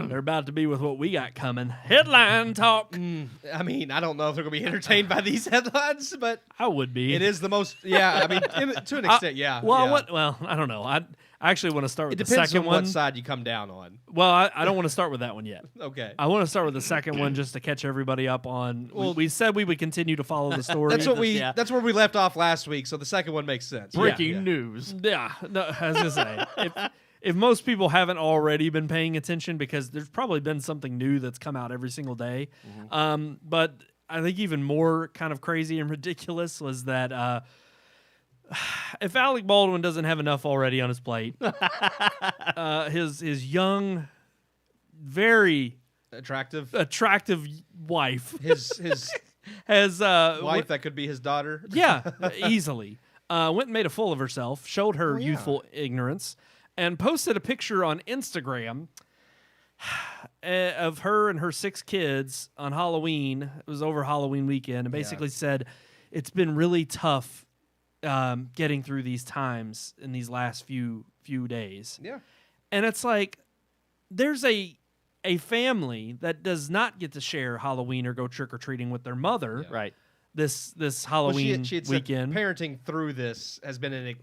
They're about to be with what we got coming. Headline talk. I mean, I don't know if they're going to be entertained by these headlines, but I would be. it is the most. Yeah, I mean, to an extent, yeah. Well, yeah. I don't know. I actually want to start with It the depends second on one. what side you come down on. Well, I don't want to start with that one yet. Okay. I want to start with the second one just to catch everybody up on. We said we would continue to follow the story. That's what we. Yeah. That's where we left off last week. So the second one makes sense. Breaking Yeah. news. Yeah, no, I was gonna say if most people haven't already been paying attention, because there's probably been something new that's come out every single day. But I think even more kind of crazy and ridiculous was that if Alec Baldwin doesn't have enough already on his plate, his young, very Attractive. attractive wife His has wife that could be his daughter. Yeah, easily. Went and made a fool of herself, showed her yeah. youthful ignorance, and posted a picture on Instagram of her and her 6 kids on Halloween. It was over Halloween weekend, and basically said, it's been really tough getting through these times in these last few days. Yeah. And it's like, there's a family that does not get to share Halloween or go trick-or-treating with their mother. Yeah. Right. This Well, Halloween she had weekend. said parenting through this has been an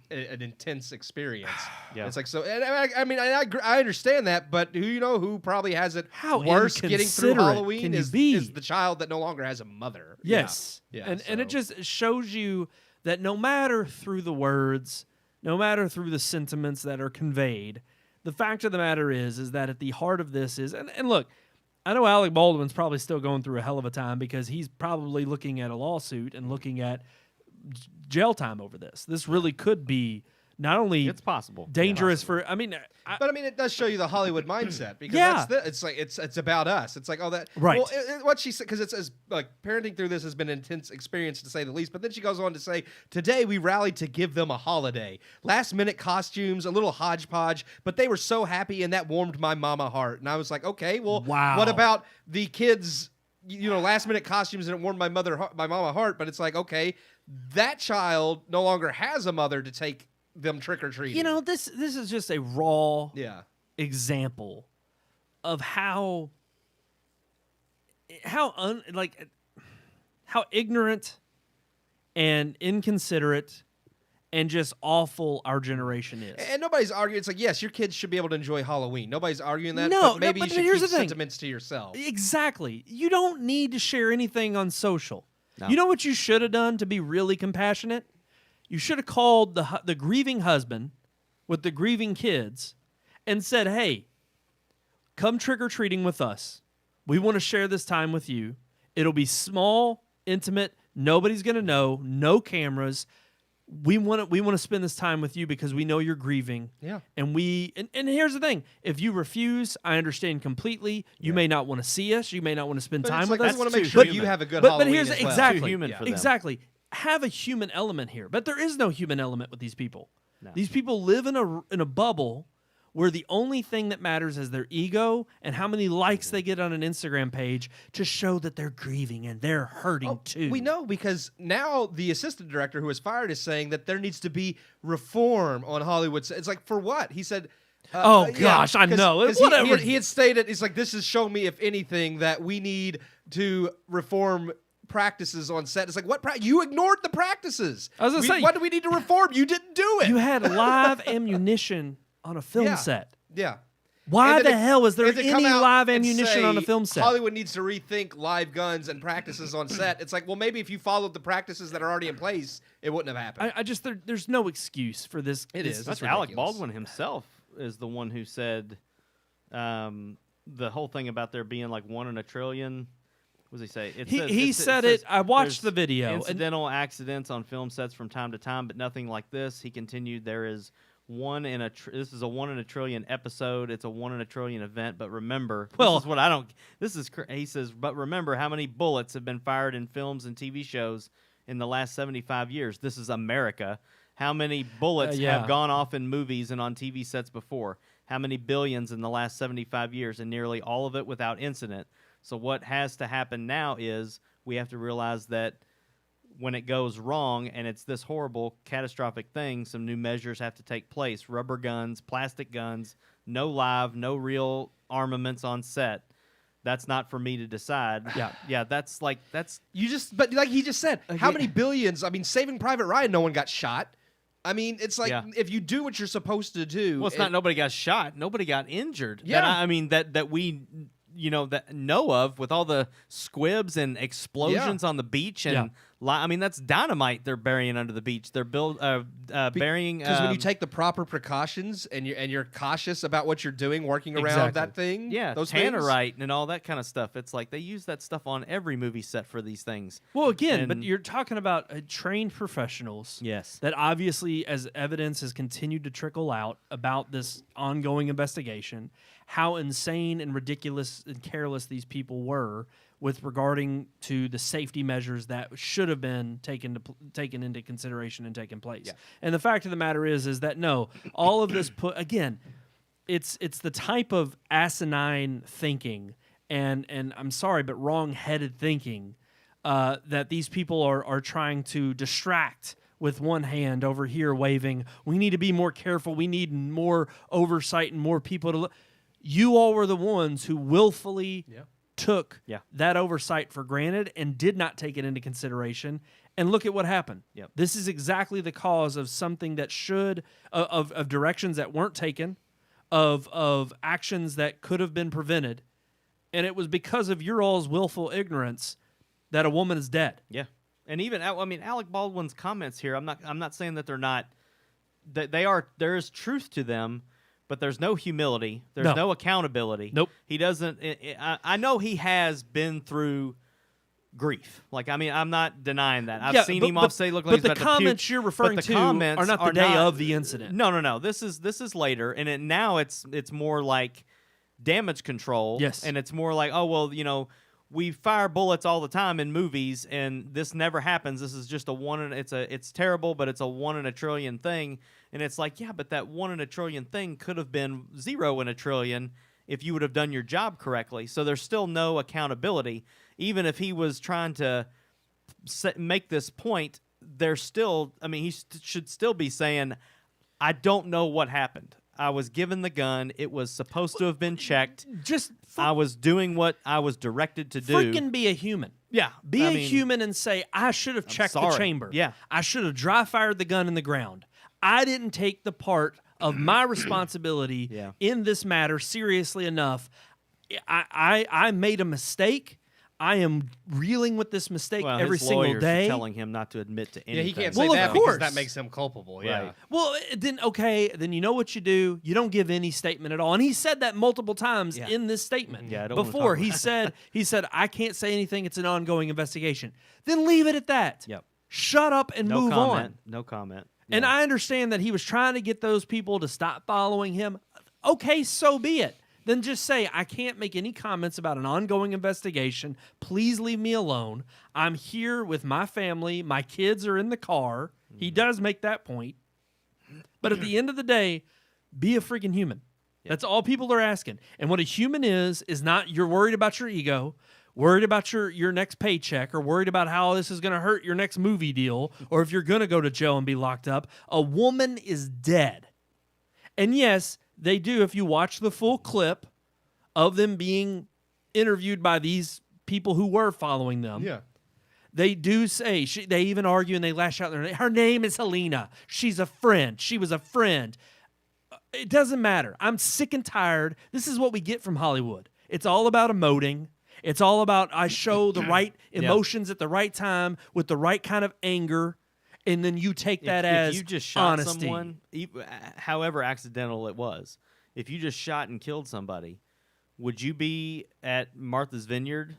intense experience. Yeah. It's like, so, and I mean, I understand that, but who probably has it How worse getting through inconsiderate Halloween can you is be? the child that no longer has a mother. Yes. Yeah. And it just shows you that no matter through the words, no matter through the sentiments that are conveyed, the fact of the matter is that at the heart of this is, and look, I know Alec Baldwin's probably still going through a hell of a time because he's probably looking at a lawsuit and looking at jail time over this. This really could be not only It's possible. dangerous for, I mean, But I mean, it does show you the Hollywood mindset because Yeah. it's like it's about us. It's like, oh, that Right. Well, what she said, because it's as like parenting through this has been an intense experience to say the least. But then she goes on to say, today we rallied to give them a holiday, last minute costumes, a little hodgepodge, but they were so happy and that warmed my mama heart. And I was like, okay, well, Wow. what about the kids? Last minute costumes and it warmed my mama heart. But it's like, okay, that child no longer has a mother to take them trick or treating. this is just a raw Yeah. example of how ignorant and inconsiderate and just awful our generation is. And nobody's arguing. It's like, yes, your kids should be able to enjoy Halloween. Nobody's arguing that. No, but maybe but you should here's keep the thing. sentiments to yourself. Exactly. You don't need to share anything on social. No. You know what you should have done to be really compassionate? You should have called the grieving husband with the grieving kids and said, hey, come trick-or-treating with us. We want to share this time with you. It'll be small, intimate. Nobody's going to know. No cameras. We want to spend this time with you because we know you're grieving. Yeah. And here's the thing. If you refuse, I understand completely. You may not want to see us. You may not want to spend But time it's with like, us. I want to make too sure human. you have a good But Halloween here's as well. exactly Too human for them. exactly. Have a human element here, but there is no human element with these people. No. These people live in a bubble where the only thing that matters is their ego and how many likes they get on an Instagram page to show that they're grieving and they're hurting too. We know because now the assistant director who was fired is saying that there needs to be reform on Hollywood. It's like, for what? He said... Oh, gosh, I know. 'cause Whatever. He had stated, it's like, this has shown me, if anything, that we need to reform practices on set. It's like, what? You ignored the practices. I was gonna say- what do we need to reform? You didn't do it. You had live ammunition on a film set. Yeah. Why And then the hell is there and to come any out live and ammunition on a say, film set? Hollywood needs to rethink live guns and practices on set. It's like, well, maybe if you followed the practices that are already in place, it wouldn't have happened. I just there's no excuse for this. It this- is. That's That's Alec ridiculous. Baldwin himself is the one who said the whole thing about there being like 1 in a trillion. What does he say? He said it. I watched there's the video. and- Incidental accidents on film sets from time to time, but nothing like this. He continued, there is this is a 1 in a trillion episode. It's a 1 in a trillion event. But remember, Well- this is what I don't. He says, but remember how many bullets have been fired in films and TV shows in the last 75 years. This is America. How many bullets yeah. have gone off in movies and on TV sets before? How many billions in the last 75 years, and nearly all of it without incident. So what has to happen now is we have to realize that when it goes wrong and it's this horrible, catastrophic thing, some new measures have to take place. Rubber guns, plastic guns, no real armaments on set. That's not for me to decide. Yeah, that's But like he just said, how many billions? I mean, Saving Private Ryan, no one got shot. I mean, it's like if you do what you're supposed to do. well, it's not nobody got shot, nobody got injured. Yeah. That we that know of, with all the squibs and explosions on the beach and that's dynamite they're burying under the beach. They're burying because when you take the proper precautions and you're cautious about what you're doing, working around that thing, those tannerite and all that kind of stuff. It's like they use that stuff on every movie set for these things. Well, again, but And- you're talking about trained professionals. Yes. That obviously, as evidence has continued to trickle out about this ongoing investigation, how insane and ridiculous and careless these people were with regarding to the safety measures that should have been taken into consideration and taken place. Yeah. And the fact of the matter is that no, all of this it's the type of asinine thinking and I'm sorry, but wrong-headed thinking that these people are trying to distract with one hand over here waving, we need to be more careful, we need more oversight and more people to look. You all were the ones who willfully took that oversight for granted and did not take it into consideration. And look at what happened. Yep. This is exactly the cause of something that should, of directions that weren't taken, of actions that could have been prevented. And it was because of your all's willful ignorance that a woman is dead. Yeah. And even Alec Baldwin's comments here, I'm not saying that they're not, that they are, there is truth to them, but there's no humility. There's no accountability. Nope. He doesn't. I know he has been through grief. Like, I'm not denying that. I've seen him off say, "Look, like but he's the about to puke." comments you're referring But the to comments are not the day of the incident. No. This is later, and now it's more like damage control. Yes. And it's more like, oh well, we fire bullets all the time in movies, and this never happens. This is just it's terrible, but it's a 1 in a trillion thing. And it's like, yeah, but that 1 in a trillion thing could have been 0 in a trillion if you would have done your job correctly. So there's still no accountability. Even if he was trying to make this point, there's still, he should still be saying, I don't know what happened. I was given the gun. It was supposed to have been checked. I was doing what I was directed to do. Freaking be a human. Yeah. Be a human and say, I should have checked the chamber. Yeah. I should have dry fired the gun in the ground. I didn't take the part of my responsibility in this matter seriously enough. I made a mistake. I am reeling with this mistake every his single lawyers day. are telling him not to admit to anything. Yeah, he can't Well, say of that because course. that makes him culpable. Yeah. Right. Well, then you know what you do? You don't give any statement at all. And he said that multiple times in this statement. Yeah, I don't wanna Before talk about he said I can't say anything. It's an ongoing investigation. Then leave it at that. Yep. Shut up and No move comment. on. No comment. And Yeah. I understand that he was trying to get those people to stop following him. Okay, so be it. Then just say, I can't make any comments about an ongoing investigation. Please leave me alone. I'm here with my family. My kids are in the car. He does make that point. But at the end of the day, be a freaking human. That's all people are asking. And what a human is not you're worried about your ego, worried about your next paycheck, or worried about how this is going to hurt your next movie deal, or if you're going to go to jail and be locked up. A woman is dead. And yes, they do, if you watch the full clip of them being interviewed by these people who were following them, they do say, they even argue and they lash out. Her name is Helena. She's a friend. She was a friend. It doesn't matter. I'm sick and tired. This is what we get from Hollywood. It's all about emoting. It's all about I show the right emotions at the right time with the right kind of anger, and then you take that as if you just shot honesty. someone, however accidental it was, if you just shot and killed somebody, would you be at Martha's Vineyard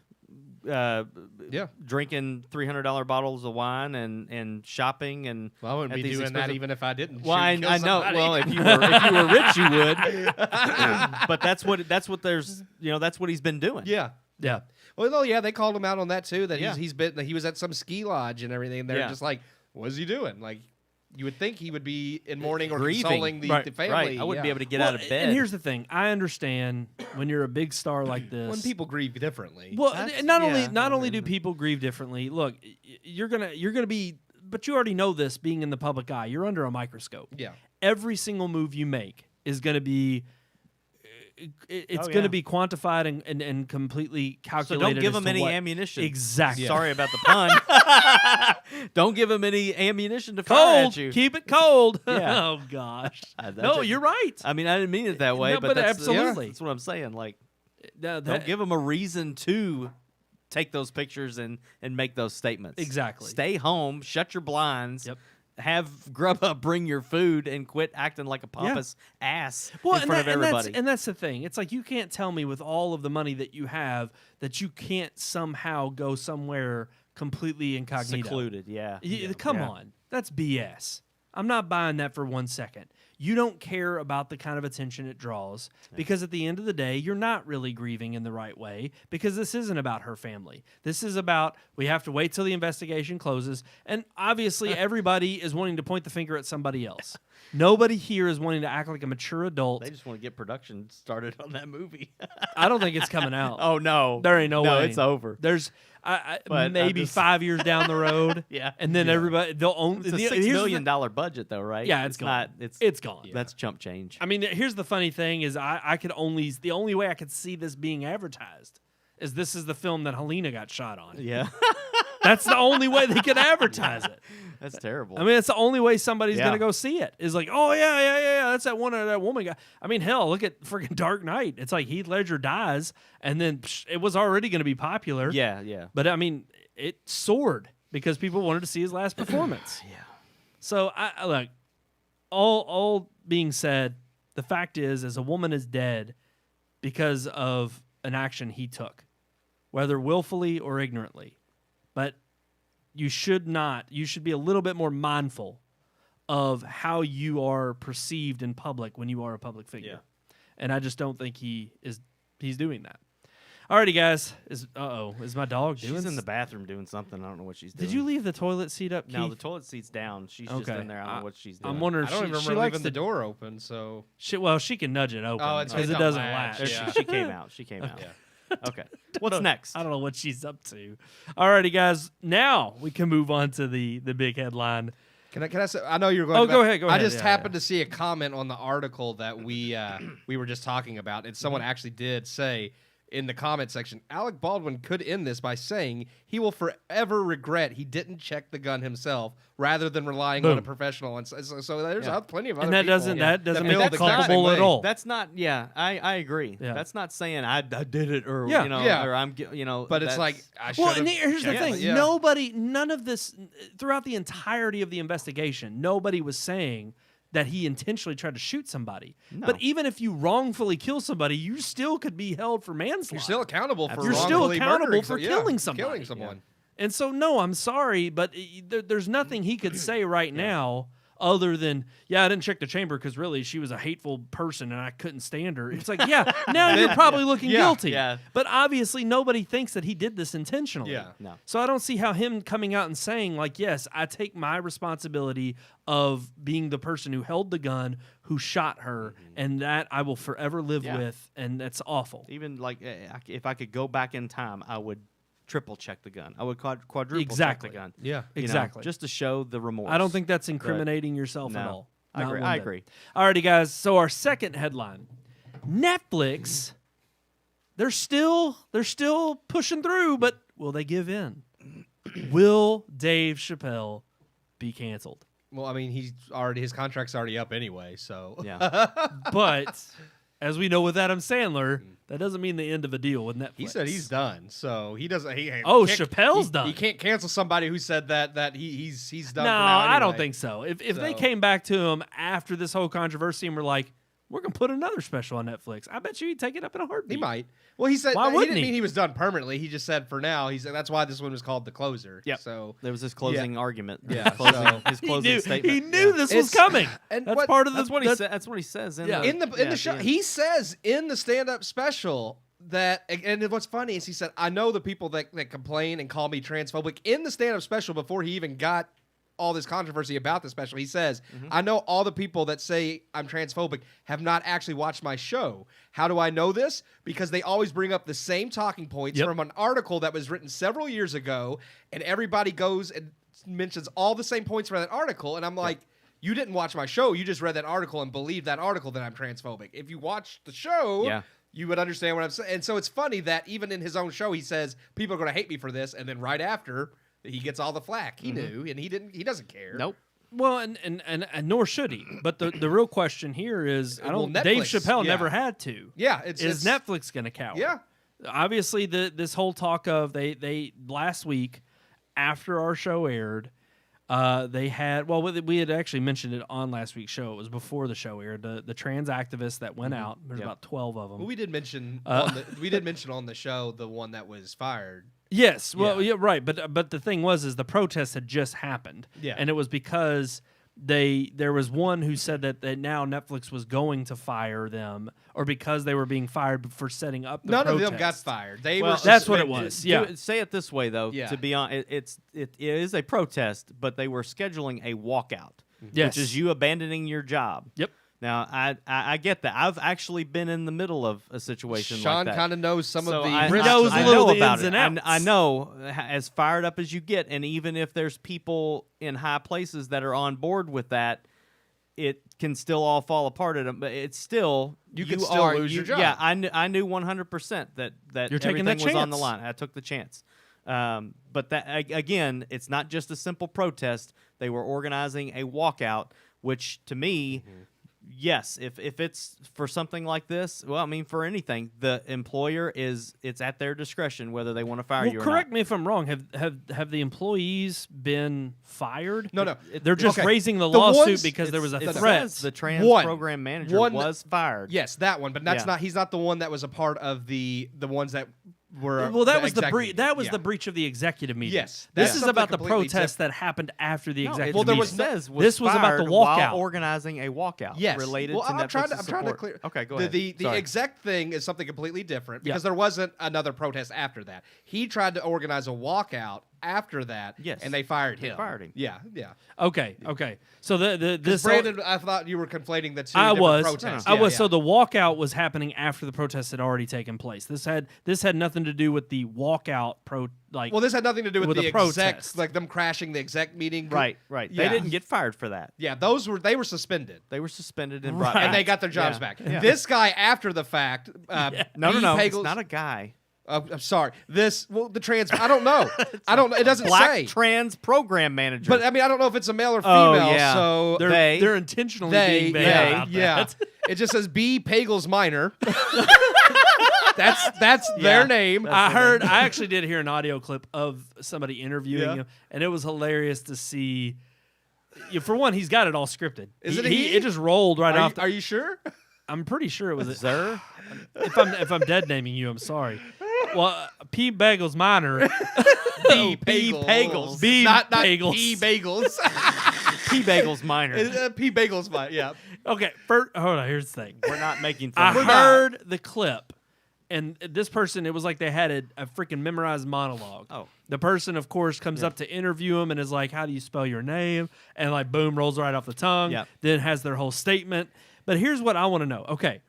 drinking $300 bottles of wine and shopping and Well, I wouldn't be doing that even if I didn't. Well, I know. Somebody. Well, if you were rich, you would. But that's what there's. That's what he's been doing. Yeah. Yeah. Well, no, yeah, they called him out on that too. That Yeah. he was at some ski lodge and everything. And they're Yeah. just like, "What is he doing?" Like, you would think he would be in mourning or Grieving. consoling the family. Right. I wouldn't be able to get out of bed. And here's the thing: I understand when you're a big star like this. When people grieve differently. Well, That's- not yeah. only do people grieve differently. Look, you're gonna be, but you already know this. Being in the public eye, you're under a microscope. Yeah. Every single move you make is going to be. It's Oh, going yeah. to be quantified and completely So calculated. don't give as him to any what- ammunition. Exactly. Sorry about the pun. Don't give him any ammunition to fire Cold. at you. Keep it cold. Yeah. Oh gosh. That's No, it. you're right. I mean, I didn't mean it that way, No, but but that's absolutely. that's what I'm saying. Like, No, don't give him a reason to take those pictures and make those statements. Exactly. Stay home, shut your blinds. Yep. Have Grubhub bring your food and quit acting like a pompous ass in front of everybody. And that's the thing. It's like you can't tell me with all of the money that you have that you can't somehow go somewhere completely incognito. Secluded, yeah. Come Yeah. on. That's BS. I'm not buying that for 1 second. You don't care about the kind of attention it draws because at the end of the day, you're not really grieving in the right way because this isn't about her family. This is about we have to wait till the investigation closes. And obviously, everybody is wanting to point the finger at somebody else. Nobody here is wanting to act like a mature adult. They just want to get production started on that movie. I don't think it's coming out. Oh, no. There ain't no way. it's over. There's But I'm maybe just- 5 years down the road. Yeah. And then everybody, they'll own. It's a $6 million budget, though, right? Yeah, it's gone. not. It's gone. That's chump change. I mean, here's the funny thing is the only way I could see this being advertised is this is the film that Helena got shot on. Yeah. That's the only way they could advertise it. That's terrible. I mean, it's the only way somebody's Yeah. going to go see it is like, oh, yeah, that's that woman guy. I mean, hell, look at freaking Dark Knight. It's like Heath Ledger dies, and then it was already going to be popular. yeah. But, I mean, it soared because people wanted to see his last performance. Yeah. So, I look, all being said, the fact is a woman is dead because of an action he took, whether willfully or ignorantly. But you should be a little bit more mindful of how you are perceived in public when you are a public figure. Yeah. And I just don't think he's doing that. Alrighty, guys. Is my dog doing? She's in the bathroom doing something. I don't know what she's doing. Did you leave the toilet seat up, No, Keith? the toilet seat's down. She's just Okay. in there. I don't know what she's doing. I'm wondering. I don't even she remember likes leaving the door open, so She can nudge it open Oh, it's because it not doesn't latch, latch. yeah. She came out. She came out. yeah. Okay. What's next? I don't know what she's up to. Alrighty, guys. Now we can move on to the big headline. Can I say? I know you're going. Oh, about- go ahead, go I ahead. just Yeah, happened to see a comment on the article that we were just talking about, and someone Mm-hmm. actually did say in the comment section, Alec Baldwin could end this by saying he will forever regret he didn't check the gun himself rather than relying on a Boom. professional. And so there's Yeah. plenty of other And that people doesn't feel make the it exact same culpable at way. all. That's not. Yeah, I agree. Yeah. That's not saying I did it or Yeah. Yeah. or I'm But it's that's- like I should Well, have. and here's the thing: Yeah. none of this throughout the entirety of the investigation, nobody was saying that he intentionally tried to shoot somebody. No. But even if you wrongfully kill somebody, you still could be held for manslaughter. You're still accountable for. You're still wrongfully accountable murdering for some- killing yeah, somebody. Killing someone. And so, no, I'm sorry, but there's nothing he could say right now other than, yeah, I didn't check the chamber because really she was a hateful person and I couldn't stand her. It's like, yeah, now you're probably looking Yeah, guilty. yeah. But obviously nobody thinks that he did this intentionally. Yeah. No. So I don't see how him coming out and saying, like, yes, I take my responsibility of being the person who held the gun, who shot her, and that I will forever live Yeah. with, and that's awful. Even like if I could go back in time, I would triple check the gun. I would quadruple Exactly. check the gun. Yeah. you know, Exactly. just to show the remorse. I don't think that's incriminating yourself at No. all. I Not agree. one I bit. agree. Alrighty, guys. So our second headline: Netflix. They're still pushing through, but will they give in? Will Dave Chappelle be canceled? Well, I mean, his contract's already up anyway, so Yeah. But as we know with Adam Sandler, that doesn't mean the end of a deal with Netflix. he said he's done. So he doesn't. Oh, can't- Chappelle's done. He can't cancel somebody who said that he's done. No, for now I don't anyway. think so. If they So- came back to him after this whole controversy and were like, we're going to put another special on Netflix, I bet you he'd take it up in a heartbeat. He might. Well, he said Why he wouldn't didn't he? mean he was done permanently. He just said for now. He said that's why this one was called The Closer. Yep. So There was his closing argument. Yeah, His closing He statement. knew this was It's- coming. and That's what- part of the. That's what he said. That's what he says Yeah. in the show, end. he says in the stand-up special that, and what's funny is he said, I know the people that complain and call me transphobic. In the stand-up special, before he even got all this controversy about the special, he says, I know all the people that say I'm transphobic have not actually watched my show. How do I know this? Because they always bring up the same talking points Yep. from an article that was written several years ago, and everybody goes and mentions all the same points from that article, and I'm like, you didn't watch my show. You just read that article and believed that article that I'm transphobic. If you watched the show, Yeah. you would understand what I'm saying. And so it's funny that even in his own show, he says people are going to hate me for this, and then right after, he gets all the flack. He knew, and he didn't. He doesn't care. Nope. Well, and nor should he. But the real question here is, Well, Dave Netflix, Chappelle yeah. never had to. Yeah, Is Netflix going to cower? Yeah. Obviously, this whole talk of they last week after our show aired, they had we had actually mentioned it on last week's show. It was before the show aired. The trans activists that went out. There's Yep. about 12 of them. Well, we did mention on the show the one that was fired. Yes, well, Yeah. yeah, right. But the thing was, the protest had just happened, Yeah. and it was because there was one who said that now Netflix was going to fire them, or because they were being fired for setting up the None protest. of them got fired. They Well, were. That's what it suspended. was. Yeah. Say it this way though. Yeah. To be honest, it is a protest, but they were scheduling a walkout, Yes. which is you abandoning your job. Yep. Now I get that. I've actually been in the middle of a situation Sean like that. kind of knows some So of the. I, risks. knows I a little know the about ins it. and outs. I know as fired up as you get, and even if there's people in high places that are on board with that, it can still all fall apart at them. But it's still You could still lose your job. Yeah, I knew 100% that You're taking everything that was on the chance. line. I took the chance. But that again, it's not just a simple protest. They were organizing a walkout, which to me. Yes, if it's for something like this, well, I mean, for anything, the employer it's at their discretion whether they want to fire Well, you or correct not. me if I'm wrong. Have the employees been fired? No. They're just Okay. raising the The lawsuit ones- because there was a It threat. says the trans One. program manager One- was fired. Yes, that one, but that's Yeah. not. He's not the one that was a part of the ones that were. Well, that was the executive. that was Yeah. the breach of the executive meeting. Yes, this that's is something about the completely protest that happened after the No, executive Well, there meeting. was no- says was This was about the fired walkout. while organizing a walkout. Yes. related well, to I'm Netflix's trying to support. clear. Okay, go the, ahead. The Sorry. exec thing is something completely different Yeah. because there wasn't another protest after that. He tried to organize a walkout after that. Yes. and they fired him. fired him. Yeah. Okay. So this This Brandon, I thought you were conflating the two. I different was. protests. I Yeah, was. yeah. So the walkout was happening after the protest had already taken place. This had nothing to do with the walkout Well, this had nothing to do with with the the exec, protest. like them crashing the exec meeting. Right. Yeah. They didn't get fired for that. Yeah, they were suspended. They were suspended and brought Right. And back. they got their jobs Yeah. back. Yeah. This guy, after the fact, No, B. it's Pagels- not a guy. I'm sorry. The trans. I don't know. I don't. It doesn't Black say. trans program manager. But I mean, I don't know if it's a male or Oh, female. yeah. So they're intentionally being vague yeah, about yeah. that. It just says B. Pagels Minor. That's their name. I actually did hear an audio clip of somebody interviewing Yeah. him, and it was hilarious to see. For one, he's got it all scripted. Is it a he? It just rolled right off. Are you sure? I'm pretty sure it was. Sir? If I'm dead naming you, I'm sorry. Well, P. Bagels Minor. B. Pagels. B. Not Bagels. P. Bagels. P Bagels Minor. P. Bagels. Yeah. Okay, hold on. Here's the thing. We're not making I fun. heard the clip, and this person, it was like they had a freaking memorized monologue. Oh. The person, of course, comes up to interview him and is like, "How do you spell your name?" And like, boom, rolls right off the tongue. Yep. Then has their whole statement. But here's what I want to know. Okay,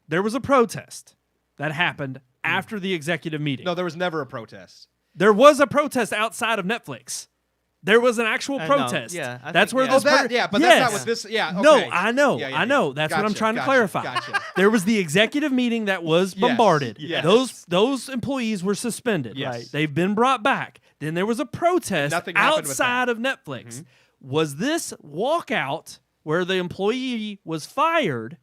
there was a protest that happened after the executive meeting. No, there was never a protest. There was a protest outside of Netflix. There was an actual No, protest. yeah, I That's think- where yeah. this. Oh, that. per- Yeah, but Yes. that's not what this. Yeah. Okay. No, I know. Yeah, I know. That's what I'm Gotcha, trying to gotcha, clarify. Gotcha. There was the executive meeting that was Yes, bombarded. yes. Those employees were suspended. Yes. Right. They've been brought back. Then there was a protest Nothing happened with outside of Netflix. was this walkout where the employee was fired,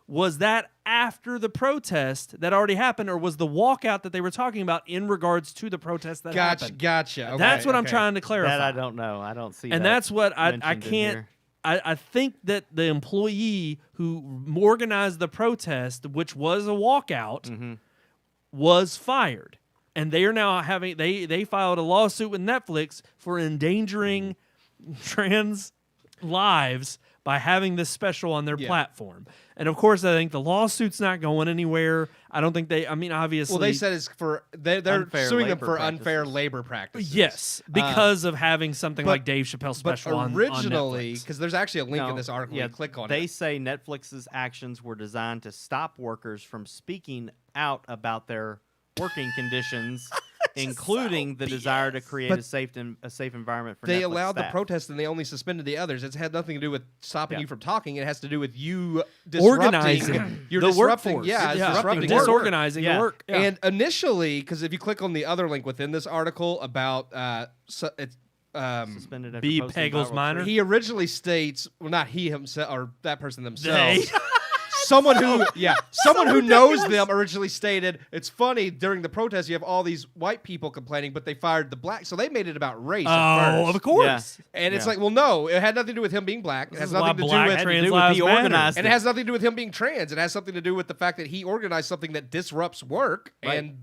was that after the protest that already happened, or was the walkout that they were talking about in regards to the protest that happened? Gotcha. Okay, That's what I'm trying to clarify. That I don't know. I don't see. And that that's what I mentioned in can't. here. I think that the employee who organized the protest, which was a walkout, was fired. And they are now having they filed a lawsuit with Netflix for endangering trans lives by having this special on their platform. And of course, I think the lawsuit's not going anywhere. I don't think obviously. Well, they said it's for they're Unfair suing them labor for practices. unfair labor practices. yes, because of having something but- like Dave Chappelle's But special on originally, Netflix. because there's actually a link in No, this article, yeah, you click on they it. say Netflix's actions were designed to stop workers from speaking out about their working conditions, including the desire to create But a safe environment for They Netflix allowed the staff. protest and they only suspended the others. It's had nothing to do with stopping Yeah. you from talking. It has to do with you Organizing You're the disrupting, workforce. Yeah, it's Yeah. disrupting work. Disorganizing Yeah. the work. Yeah. And initially, because if you click on the other link within this article about Suspended after B. posting Pagels viral Minor? tweet. he originally states, well, not he himself or that person They. themselves. Someone who knows them originally stated, it's funny, during the protest you have all these white people complaining, but they fired the black, so they made it about race at Oh, first. of course. Yeah. And it's Yeah. like, well, no, it had nothing to do with him being black. It This has is why nothing to do black with Had to trans do with lives he matter. organized and it has nothing to do with him being trans. It has something to do with the fact that he organized something that disrupts work, Right. and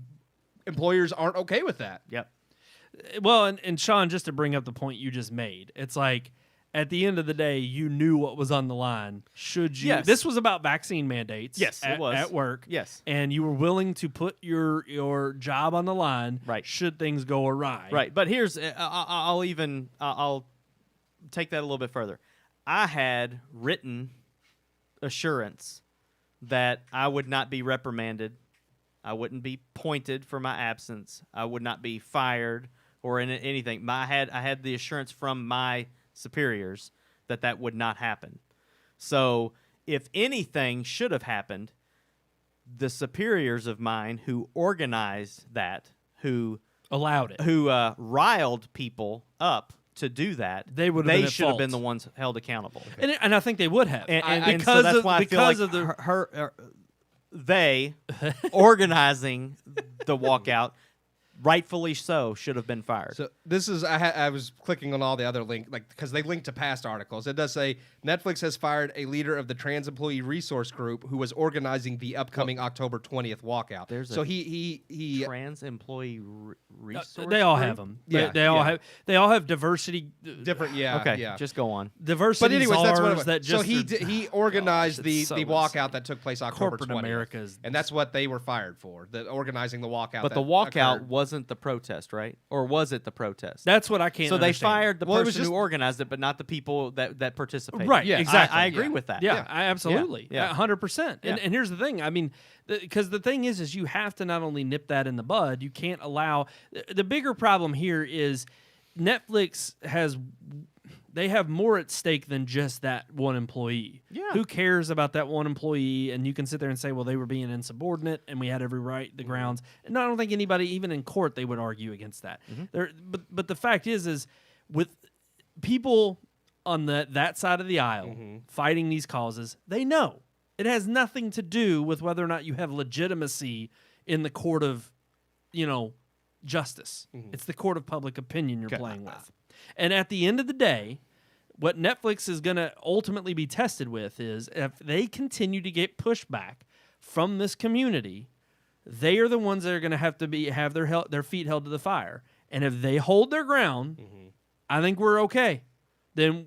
employers aren't okay with that. Yep. Well, and Sean, just to bring up the point you just made, it's like at the end of the day, you knew what was on the line. Should you? Yes. This was about vaccine mandates. Yes, it at, was. at work. Yes. and you were willing to put your job on the line. Right. Should things go awry. Right, but here's I'll take that a little bit further. I had written assurance that I would not be reprimanded, I wouldn't be pointed for my absence, I would not be fired or anything. I had the assurance from my superiors that would not happen. So if anything should have happened, the superiors of mine who organized that, who Allowed it. riled people up to do that, They would have been they at should have fault. been the ones held accountable. And I think they would have. And because so that's of, why I feel because like of the they organizing the walkout, rightfully so, should have been fired. So this is I was clicking on all the other link because they link to past articles. It does say Netflix has fired a leader of the trans employee resource group who was organizing the upcoming October 20th walkout. There's so a he Trans employee resource. they all group? have them. Yeah, they all yeah. have. They all have diversity. different. Yeah. Okay, Yeah. just go on. Diversity. But anyways, that's what it czars was. that just So he organized Gosh, it's the so walkout insane. that took place October Corporate 20th. America's- and that's what they were fired for. The organizing the walkout. But that the walkout occurred. wasn't the protest, right? Or was it the protest? That's what I can't. So they understand. fired the Well, it was person just- who organized it, but not the people that participated. Right. Yeah, exactly. I agree yeah. with that. Yeah, absolutely. Yeah. 100%. Yeah. And here's the thing. I mean, because the thing is you have to not only nip that in the bud, you can't allow. The bigger problem here is Netflix they have more at stake than just that one employee. Yeah. Who cares about that one employee? And you can sit there and say, well, they were being insubordinate and we had every right, the grounds. And I don't think anybody, even in court, they would argue against that. But the fact is with people on that side of the aisle fighting these causes, they know it has nothing to do with whether or not you have legitimacy in the court of, justice. It's the court of public opinion you're playing with. And at the end of the day, what Netflix is going to ultimately be tested with is if they continue to get pushback from this community, they are the ones that are going to have their feet held to the fire. And if they hold their ground, I think we're okay. Then,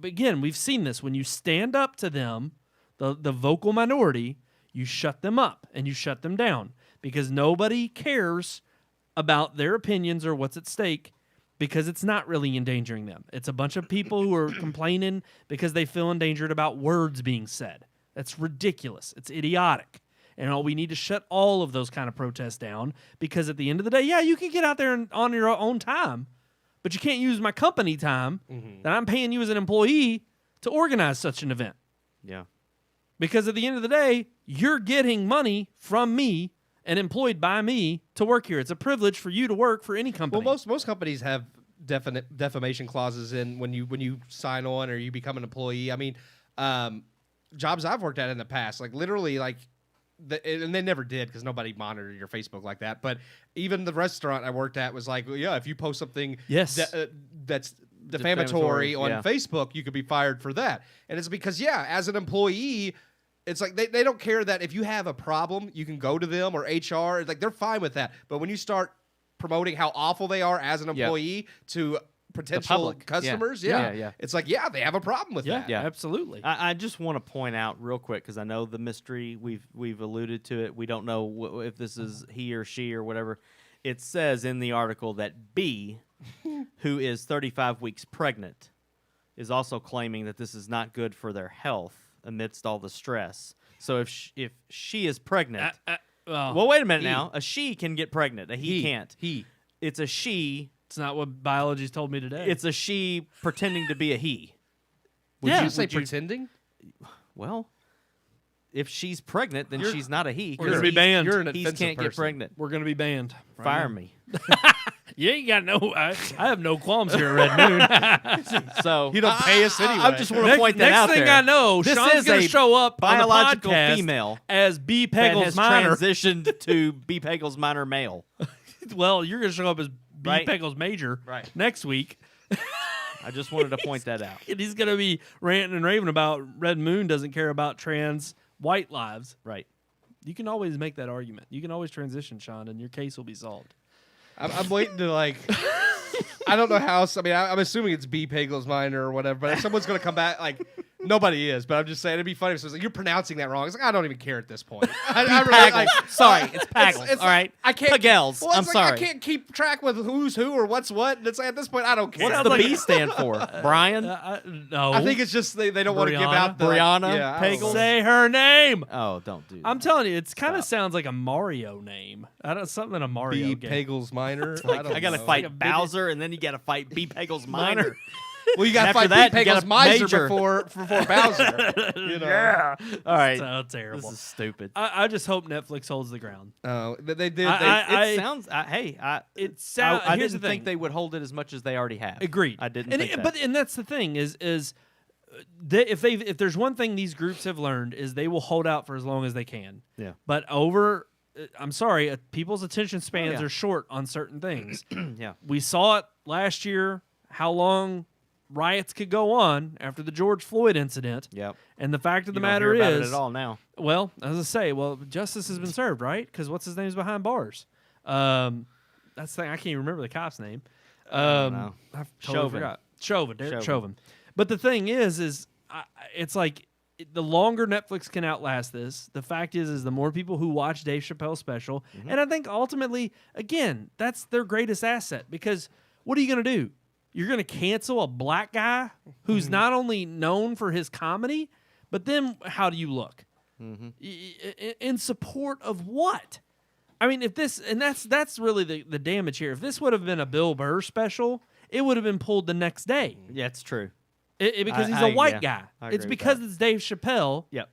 again, we've seen this. When you stand up to them, the vocal minority, you shut them up and you shut them down because nobody cares about their opinions or what's at stake because it's not really endangering them. It's a bunch of people who are complaining because they feel endangered about words being said. That's ridiculous. It's idiotic. And we need to shut all of those kind of protests down because at the end of the day, yeah, you can get out there on your own time, but you can't use my company time that I'm paying you as an employee to organize such an event. Yeah. Because at the end of the day, you're getting money from me and employed by me to work here. It's a privilege for you to work for any company. Well, most companies have defamation clauses in when you sign on or you become an employee. I mean, jobs I've worked at in the past, like literally, like, and they never did because nobody monitored your Facebook like that. But even the restaurant I worked at was like, well, yeah, if you post something that's defamatory on Facebook, you could be fired for that. And it's because, as an employee, it's like they don't care that if you have a problem, you can go to them or HR. It's like they're fine with that. But when you start promoting how awful they are as an employee to potential customers, it's like, they have a problem with that. Yeah, absolutely. I just want to point out real quick because I know the mystery. We've alluded to it. We don't know if this is he or she or whatever. It says in the article that B, who is 35 weeks pregnant, is also claiming that this is not good for their health amidst all the stress. So if she is pregnant, well, wait a minute now. A she can get pregnant. A he can't. It's a she. It's not what biology's told me today. It's a she pretending to be a he. Would you say pretending? Well, if she's pregnant, then she's not a he. We're going to be banned. You're an He offensive can't get person. pregnant. We're going to be banned. Fire me. You ain't got no. I have no qualms here at Red Moon. So You don't pay us anyway. I just want to point that next out thing there. I know, This Sean's is going a to show up biological on the podcast female as B. that Pegels has Minor. transitioned to B. Pegels Minor male. Well, you're going to show up as B. Right. Pegels Major Right. next week. I just wanted to point that out. And he's going to be ranting and raving about Red Moon doesn't care about trans white lives. Right. You can always make that argument. You can always transition, Sean, and your case will be solved. I'm waiting to like. I don't know how else. I mean, I'm assuming it's B. Pagels Minor or whatever. But if someone's gonna come back, like nobody is. But I'm just saying it'd be funny if someone's like, "You're pronouncing that wrong." It's like I don't even care at this point. I really, like, Sorry, it's Pagels. it's all right. I can't. Pagels. Well, it's I'm like, sorry. I can't keep track with who's who or what's what. And it's like at this point, I don't care. What's the B stand for? Brian? No. I think it's just they don't want to give Brianna? out the Brianna Yeah, I don't know. Pagels? Say her name. Oh, don't do that. I'm telling you, it's kind of Stop. sounds like a Mario name. I don't something in a Mario B. game. Pagels Minor. I got to know. fight Like a big- Bowser, and then you got to fight B. Pegels Minor. Well, you got to After fight that, B. you Pagels gotta Miser major. before Bowser. You know? All right. So terrible. This is stupid. I just hope Netflix holds the ground. They did. It sounds. Hey, I here's here's the didn't think thing. they would hold it as much as they already have. Agreed. I didn't And think that. But that's the thing is if there's one thing these groups have learned is they will hold out for as long as they can. Yeah. But I'm sorry, people's attention spans are short on certain things. Yeah. We saw it last year how long riots could go on after the George Floyd incident. Yep. And the fact of the You don't matter hear about is, it at all now. well, as I say, justice has been served, right? Because what's his name's behind bars. That's the thing. I can't even remember the cop's name. know. I totally Chauvin. forgot. Chauvin, Derek Chauvin. Chauvin. But the thing is it's like the longer Netflix can outlast this, the fact is the more people who watch Dave Chappelle's special, and I think ultimately, again, that's their greatest asset. Because what are you going to do? You're going to cancel a black guy who's not only known for his comedy, but then how do you look? In support of what? I mean, if this, and that's really the damage here. If this would have been a Bill Burr special, it would have been pulled the next day. Yeah, it's true. Because he's a white guy. I agree It's with because that. it's Dave Chappelle. Yep.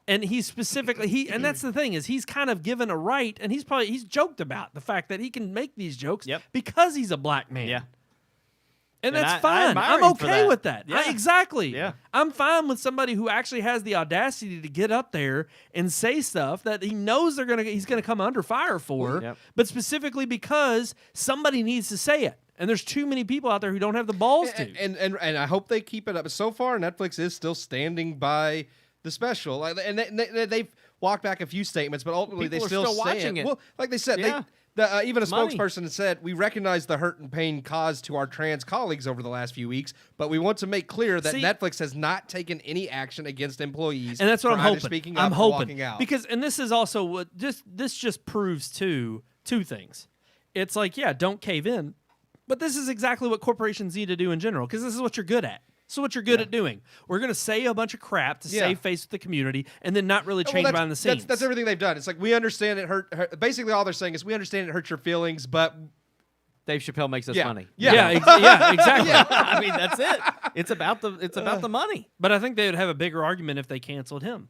And he's specifically and that's the thing is he's kind of given a right, and he's joked about the fact that he can make these jokes because he's a black man. Yeah. And And that's I fine. admire I'm him for okay that. with that. Yeah. Exactly. Yeah. I'm fine with somebody who actually has the audacity to get up there and say stuff that he knows he's gonna come under fire for, Yep. but specifically because somebody needs to say it. And there's too many people out there who don't have the balls to. And I hope they keep it up. So far, Netflix is still standing by the special. Like, and they've walked back a few statements, but ultimately People they are still still stand. watching it. Well, like they said, Yeah. even a Money. spokesperson said, "We recognize the hurt and pain caused to our trans colleagues over the last few weeks, but we want to make clear that See- Netflix has not taken any action against employees." And that's what for I'm either hoping. Speaking up I'm or hoping walking out. because, and this is also what this just proves two things. It's like, yeah, don't cave in, but this is exactly what corporations need to do in general because this is what you're good at. So what you're good at doing. We're going to say a bunch of crap to save face with the community and then not really change behind the scenes. That's everything they've done. It's like we understand it hurt. Basically, all they're saying is we understand it hurts your feelings, but Dave Chappelle makes us Yeah. money. yeah, exactly. I mean, that's it. It's about the money. But I think they would have a bigger argument if they canceled him.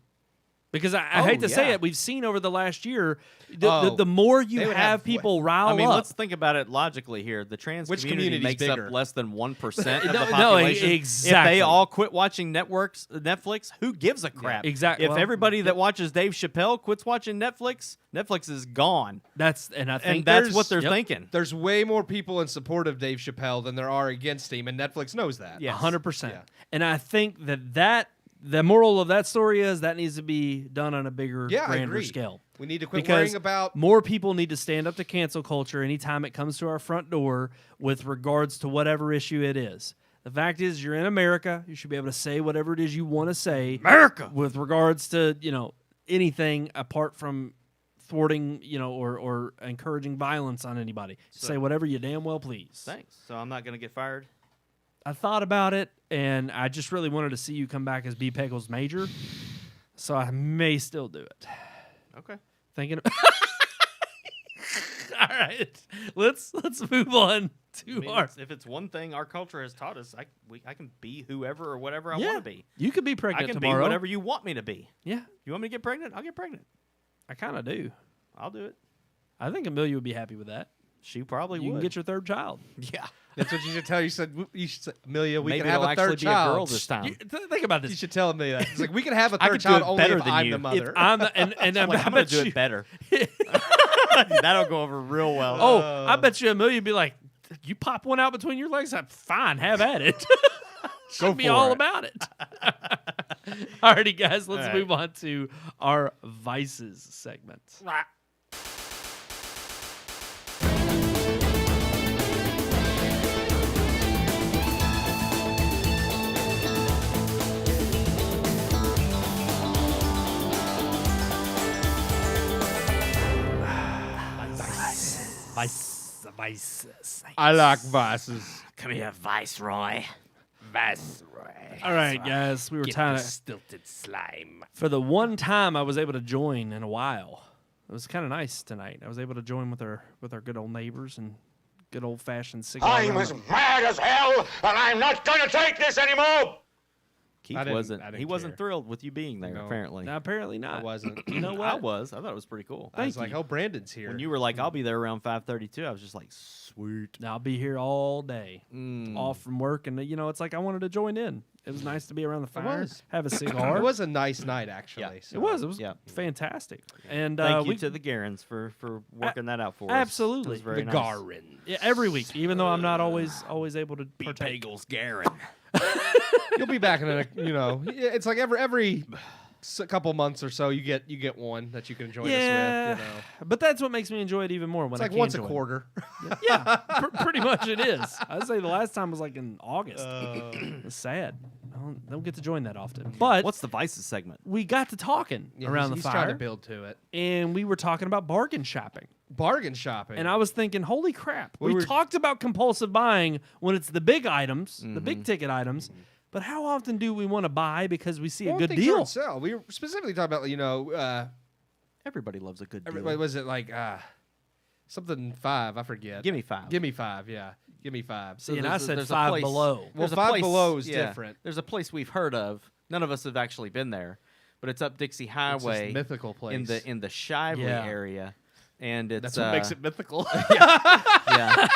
Because I hate to say yeah. it, we've seen over the last year, the more you they would have have people rile I mean, up. let's think about it logically here. The trans Which community community's makes bigger? up less than 1% of No, the population. exactly. If they all quit watching Netflix, who gives a crap? exactly. If Well, everybody that watches Dave Chappelle quits watching Netflix, Netflix is gone. I think And that's what they're yep, thinking. There's way more people in support of Dave Chappelle than there are against him, and Netflix knows that. Yeah. 100%. Yeah. And I think that the moral of that story is that needs to be done on a bigger, Yeah, I grander agree. scale. We need to quit Because worrying about. more people need to stand up to cancel culture anytime it comes to our front door with regards to whatever issue it is. The fact is, you're in America. You should be able to say whatever it is you want to say. America! With regards to, anything apart from thwarting, or encouraging violence on anybody. Say whatever you damn well please. Thanks. So I'm not going to get fired? I thought about it, and I just really wanted to see you come back as B. Pickles Major. So I may still do it. Okay. Thinking. All right, let's move on to I mean, our. if it's one thing our culture has taught us, I can be whoever or whatever I Yeah, want to be. you could be I pregnant can tomorrow. be whatever you want me to be. Yeah, You want me to get pregnant? I'll get pregnant. I kind of do. I'll do it. I think Amelia would be happy with that. She probably You would. can get your third child. Yeah. That's what you should tell. You should say, Amelia, we Maybe can have it'll a actually third be child. a girl this time. Think about You this. should tell Amelia that. It's like we can have a I third could do child it only better if than I'm you. the If mother. I'm the, and I'm like, I I'm going bet to do you, it better. That'll go over real well. Oh, I bet you Amelia would be like, you pop one out between your legs. I'm fine. Have at it. She'll be for all it. about it. Alrighty, guys, let's All right. move on to our vices segment. Vices. I like vices. Come here, Viceroy. All right, guys, we were trying to. Stilted slime. For the one time I was able to join in a while, it was kind of nice tonight. I was able to join with our good old neighbors and good old fashioned cigar. I'm as mad as hell, and I'm not gonna take this anymore! Keith I wasn't. didn't He wasn't care. thrilled with you being there. No. Apparently, No, apparently not. I wasn't. You know I what? was. I thought it was pretty cool. I was Thank like, you. oh, Brandon's here. When you were like, "I'll be there around 5:32," I was just like, "Sweet." Now I'll be here all day, Mm. off from work, and it's like I wanted to join in. It was nice to be around the fire, was. have a cigar. It was a nice night, actually. Yeah. so- It was Yeah. fantastic. And Thank we you to the Garens for working that out for us. absolutely. It was very The nice. Garin. yeah, every week, even though I'm not always able to partake. Garen. You'll be back in it's like every couple months or so you get one that you can join Yeah, us with. but that's what makes me enjoy it even more when It's I like can once a join. quarter. Yeah, pretty much it is. I'd say the last time was like in August. It's sad. I don't get to join that often. But What's the Vices segment? we got to talking Yeah, around the he's fire, trying to build to it. and we were talking about bargain shopping. Bargain shopping. And I was thinking, holy crap. We We were- talked about compulsive buying when it's the big items, the Mm-hmm. big ticket items. But how often do we want to buy because we see a Well, good things deal? aren't sell. We were specifically talking about Everybody loves a good deal. what was it like something 5? I forget. Give me 5. Give me 5. Yeah, give me 5. See, and I there's a- said there's a 5 place- below. Well, There's a 5 place- below is yeah, different. There's a place we've heard of. None of us have actually been there, but it's up Dixie Highway mythical place. in the Shively Yeah. area, and it's That's what makes it mythical. yeah,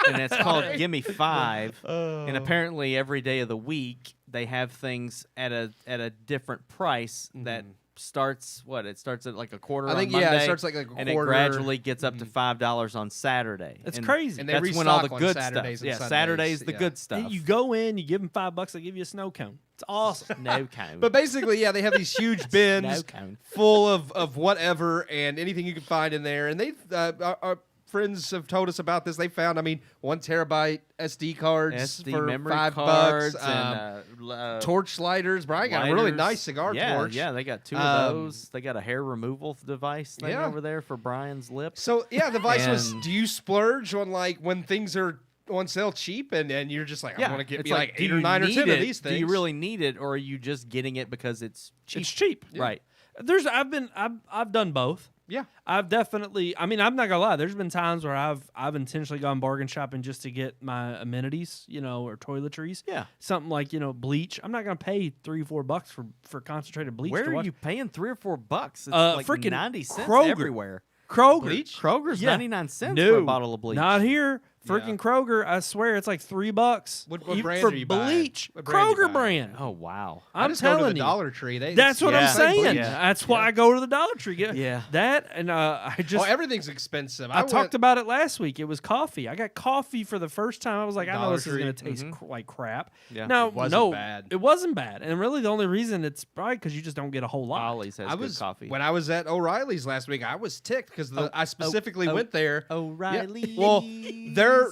and it's called Gimme 5. Oh. And apparently, every day of the week they have things at a different price that starts it starts at like a quarter. I think on Monday, it starts like a and it quarter. gradually gets up to $5 on Saturday. It's And crazy. And they that's when all the restock on good Saturdays stuff. and Yeah, Sundays, Saturday's the yeah. good stuff. You go in, you give them $5, they give you a snow cone. It's awesome. no cone. But basically, yeah, they have these huge bins No cone. full of whatever and anything you can find in there. And they our friends have told us about this. They found, 1 terabyte SD cards SD for memory $5. cards and Torch lighters. Brian got a really lighters. nice cigar torch. Yeah, they got 2 Um, of those. They got a hair removal device thing Yeah. over there for Brian's lips. So yeah, the vice was: And- do you splurge on like when things are on sale cheap, and you're just like, I want to get it's me like do 8 or you 9 or need 10 of it? these things. Do you really need it, or are you just getting it because it's cheap? It's cheap. Right. I've done both. Yeah. I've definitely. I mean, I'm not gonna lie. There's been times where I've intentionally gone bargain shopping just to get my amenities, or toiletries. Yeah. Something like bleach. I'm not gonna pay $3-4 for concentrated bleach. Where to are watch. you paying $3 or $4? It's like freaking 90 cents Kroger. everywhere. Kroger. Bleach? Kroger's Yeah. 99 cents No, for a bottle of bleach. Not here. Yeah. Freaking Kroger. I swear it's like $3. What Even brand for are you buying? bleach? What brand you Kroger buying? brand. Oh, wow. I I'm just go to telling the you. Dollar Tree. That's what Yeah. I'm saying. Bleach. That's why I go to the Dollar Tree. Yeah. That and I just. everything's expensive. I went- talked about it last week. It was coffee. I got coffee for the first time. I was like, I know Dollar this is Tree. going to taste like crap. Yeah. No, It wasn't no, bad. it wasn't bad. And really, the only reason it's probably because you just don't get a whole lot. Ollie's has I good was coffee. when I was at O'Reilly's last week. I was ticked because I specifically went there. O'Reilly. Well,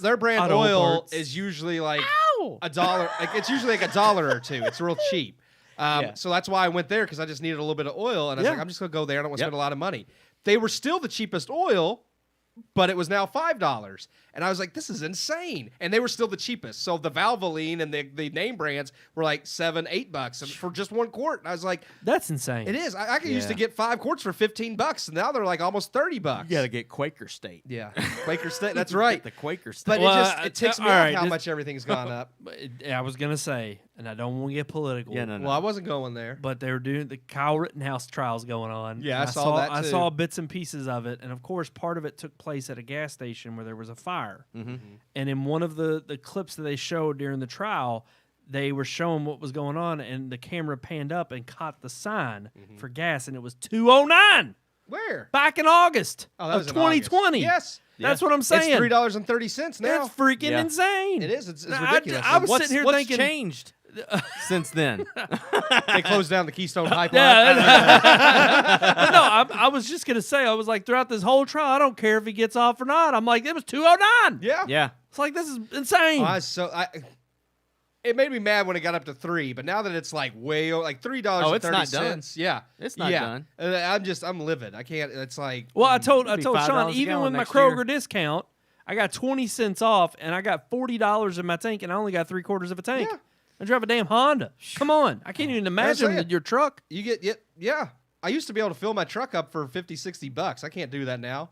their brand Auto oil parts. is usually like $1. Like it's usually like $1 or $2. It's real cheap. Yeah. So that's why I went there because I just needed a little bit of oil, and I was Yeah. like, I'm just gonna go there. I don't want to Yep. spend a lot of money. They were still the cheapest oil, but it was now $5. And I was like, this is insane. And they were still the cheapest. So the Valvoline and the name brands were like $7-8 for just 1 quart. And I was like, That's insane. it is. I used to Yeah. get 5 quarts for $15, and now they're like almost $30. You got to get Quaker State. Yeah, Quaker State. That's right. The Quaker State. But Well, it ticks me all off right, how this- much everything's gone up. I was going to say, and I don't want to get political. Yeah, no, no. Well, I wasn't going there. But they were doing the Kyle Rittenhouse trials going on. Yeah, And I saw that I too. saw bits and pieces of it, and of course, part of it took place at a gas station where there was a fire. And in one of the clips that they showed during the trial, they were showing what was going on, and the camera panned up and caught the sign for gas, and it was 209 Where? back in August Oh, that of was in August. 2020. Yes. That's what I'm saying. It's $3.30 now. That's freaking Yeah. insane. It is. It's Now, ridiculous. I was what's, sitting here what's thinking, changed since then? They closed down the Keystone Pipeline. But no, I was just gonna say, I was like, throughout this whole trial, I don't care if he gets off or not. I'm like, it was 209. Yeah. Yeah. It's like this is insane. It made me mad when it got up to $3, but now that it's like way like $3.30. Oh, it's not done. Yeah, It's not yeah. done. I'm livid. I can't. It's like Well, I told It'll be Sean, $5 a even gallon with my next year. Kroger discount, I got 20 cents off, and I got $40 in my tank, and I only got 3/4 of a tank. Yeah. I drive a damn Honda. Come on, I can't even imagine saying. your truck. you get yeah. I used to be able to fill my truck up for $50-$60. I can't do that now.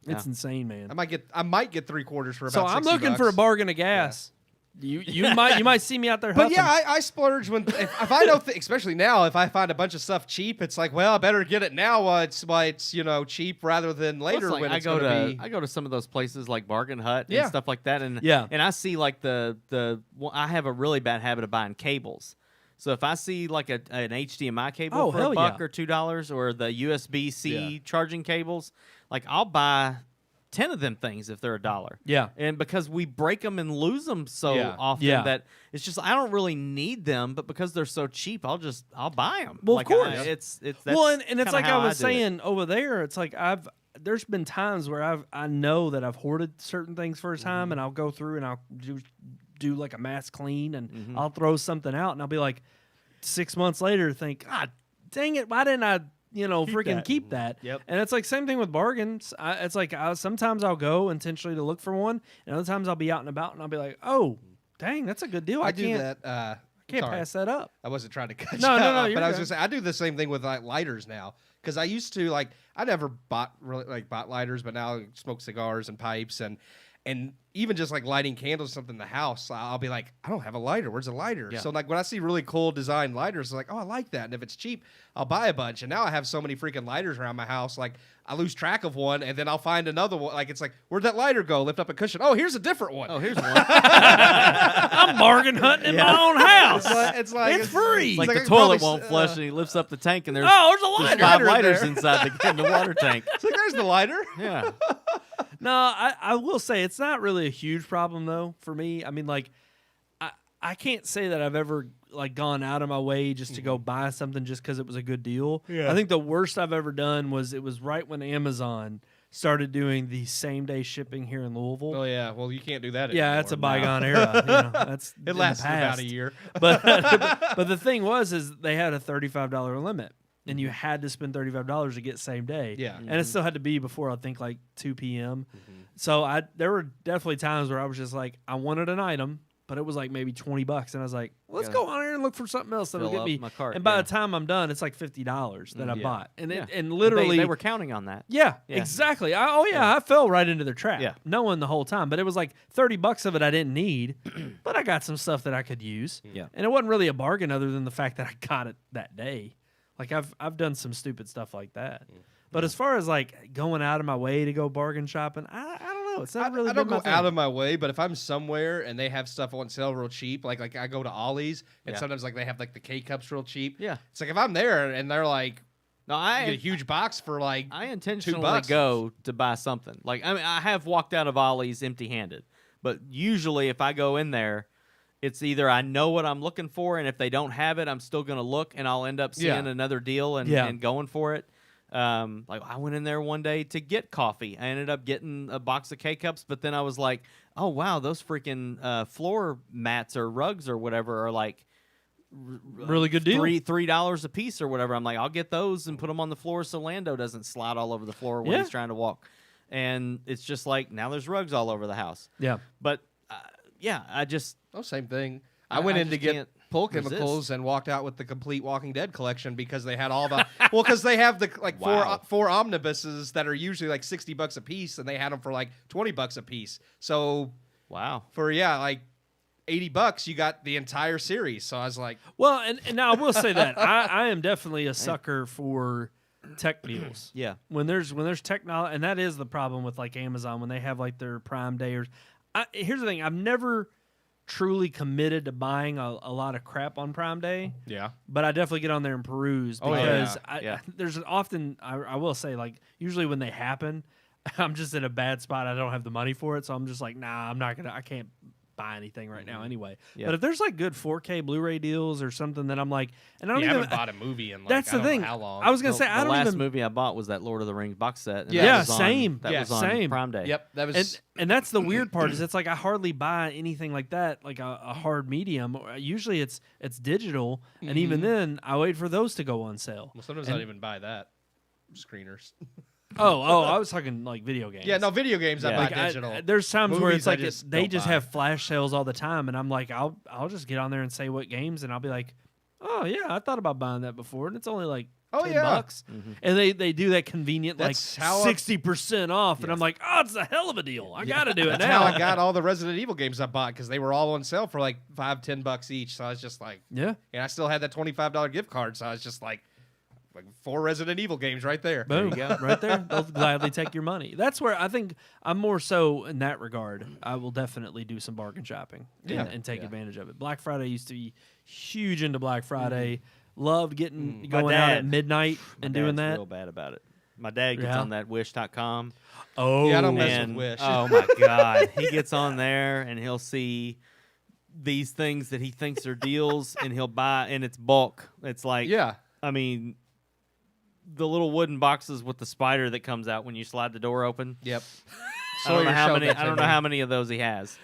It's insane, man. I might get 3/4 for about. So I'm $60. looking for a bargain of gas. You might see me out there. But huffing. yeah, I splurge when if I know, especially now, if I find a bunch of stuff cheap, it's like, well, I better get it now while it's cheap rather than Well, later it's like when I it's go going to be. I go to some of those places like Bargain Hut Yeah. and stuff like that, and Yeah. and I see like well, I have a really bad habit of buying cables. So if I see like an HDMI cable for hell $1 yeah. or $2, or the USB-C Yeah. charging cables, like I'll buy 10 of them things if they're $1. Yeah. And because we break them and lose them so Yeah. often Yeah. that it's just I don't really need them, but because they're so cheap, I'll buy them. Well, of like, course. it's Well, that's and it's kinda like how I was do it. saying over there. It's like there's been times where I know that I've hoarded certain things for a time, and I'll go through and I'll do like a mass clean, and I'll throw something out, and I'll be like 6 months later, think, God, dang it, why didn't I? Freaking keep that. Yep. And it's like same thing with bargains. It's like sometimes I'll go intentionally to look for one, and other times I'll be out and about, and I'll be like, oh, dang, that's a good deal. I do can't, that. can't sorry. pass that up. I wasn't trying to cut No, you no, off, you're but I was good. just saying I do the same thing with like lighters now because I used to I never bought lighters, but now I smoke cigars and pipes and even just like lighting candles or something in the house, I'll be like, I don't have a lighter. Where's a lighter? Yeah. So like when I see really cool design lighters, I'm like, oh, I like that. And if it's cheap, I'll buy a bunch. And now I have so many freaking lighters around my house, like I lose track of one, and then I'll find another one. Like it's like, where'd that lighter go? Lift up a cushion. Oh, here's a different one. Oh, here's one. I'm bargain hunting in my own house. It's like It's free. It's like I the could toilet probably won't flush, and he lifts up the tank, and there's Oh, there's a there's lighter. 5 lighter in lighters there. inside in the water tank. It's like there's the lighter. Yeah. No, I will say it's not really a huge problem though for me. I mean, like, I can't say that I've ever like gone out of my way just to go buy something just because it was a good deal. Yeah. I think the worst I've ever done was it was right when Amazon started doing the same day shipping here in Louisville. Oh yeah, well you can't do that. Yeah, anymore. that's a bygone era. That's in It the lasted about past. a year. But the thing was they had a $35 limit, and you had to spend $35 to get same day. Yeah. And it still had to be before I think like 2 p.m. So there were definitely times where I was just like I wanted an item, but it was like maybe $20, and I was like, let's go on here and and look for something else that'll Fill get up me. my cart, and by yeah. the time I'm done, it's like $50 that I Yeah. bought, and Yeah. and literally they were counting on that. Yeah, Yeah. exactly. I fell right into their trap, Yeah. knowing the whole time. But it was like $30 of it I didn't need, but I got some stuff that I could use. Yeah. And it wasn't really a bargain other than the fact that I got it that day. Like I've done some stupid stuff like that. But as far as like going out of my way to go bargain shopping, I don't know. It's not really. I don't been my go thing. out of my way, but if I'm somewhere and they have stuff on sale real cheap, like I go to Ollie's and Yeah. sometimes like they have like the K cups real cheap. Yeah. It's like if I'm there and they're like No, you get a huge box for like I intentionally $2. go to buy something. Like I mean, I have walked out of Ollie's empty-handed, but usually if I go in there, it's either I know what I'm looking for, and if they don't have it, I'm still gonna look, and I'll end up seeing another deal and going for it. Like I went in there one day to get coffee. I ended up getting a box of K-Cups, but then I was like, oh wow, those freaking floor mats or rugs or whatever are like Really good deal. $3 a piece or whatever. I'm like, I'll get those and put them on the floor so Lando doesn't slide all over the floor when Yeah. he's trying to walk. And it's just like now there's rugs all over the house. Yeah. But yeah, I just same thing. I I went in just to get can't pull resist. chemicals and walked out with the complete Walking Dead collection because they had all the because they have the like Wow. four omnibuses that are usually like $60 a piece and they had them for like $20 a piece. So wow. for like $80 you got the entire series. So I was like, Well, and now I will say that I am definitely a sucker for tech deals. Yeah. When there's technology, and that is the problem with like Amazon when they have like their Prime Day or. Here's the thing: I've never truly committed to buying a lot of crap on Prime Day. yeah. But I definitely get on there and peruse Oh, because yeah. there's often I will say like usually when they happen, I'm just in a bad spot. I don't have the money for it, so I'm just like, nah, I can't buy anything right now anyway. Yeah. But if there's like good 4K Blu-ray deals or something, then I'm like, and I don't You even. haven't bought a movie in like That's I the don't know thing. how long. I was gonna say The I don't last even. movie I bought was that Lord of the Rings box set. And Yeah. that Yeah, was on- same. That Yeah, was on same. Prime Day. Yep, that was And that's the weird part is it's like I hardly buy anything like that, like a hard medium. Usually it's digital, and even then I wait for those to go on sale. well, sometimes I don't even buy that screeners. Oh, I was talking like video games. Yeah, no video games I Yeah. buy Like digital. there's times where Movies, it's I like just they don't just buy. have flash sales all the time, and I'm like, I'll just get on there and say what games, and I'll be like, oh yeah, I thought about buying that before, and it's only like Oh, $10, yeah. and they do that convenient That's like how I- 60% off, and I'm like, oh, it's a hell of a deal. I got to do it That's now. how I got all the Resident Evil games I bought because they were all on sale for like $5-10 each. So I was just like, Yeah, and I still had that $25 gift card. So I was just like 4 Resident Evil games right there. boom, right there. They'll gladly take your money. That's where I think I'm more so in that regard. I will definitely do some bargain shopping and take advantage of it. Black Friday used to be huge into Black Friday. Loved getting going out dad- at midnight My and doing dad's that. real bad about it. My dad gets Yeah. on that Wish.com. Oh, Yeah, I don't mess with And Wish. oh my god, he gets on there and he'll see these things that he thinks are deals, and he'll buy, and it's bulk. It's like, Yeah. I mean, the little wooden boxes with the spider that comes out when you slide the door open. Yep. I don't know how many. showed that I to don't know me. how many of those he has.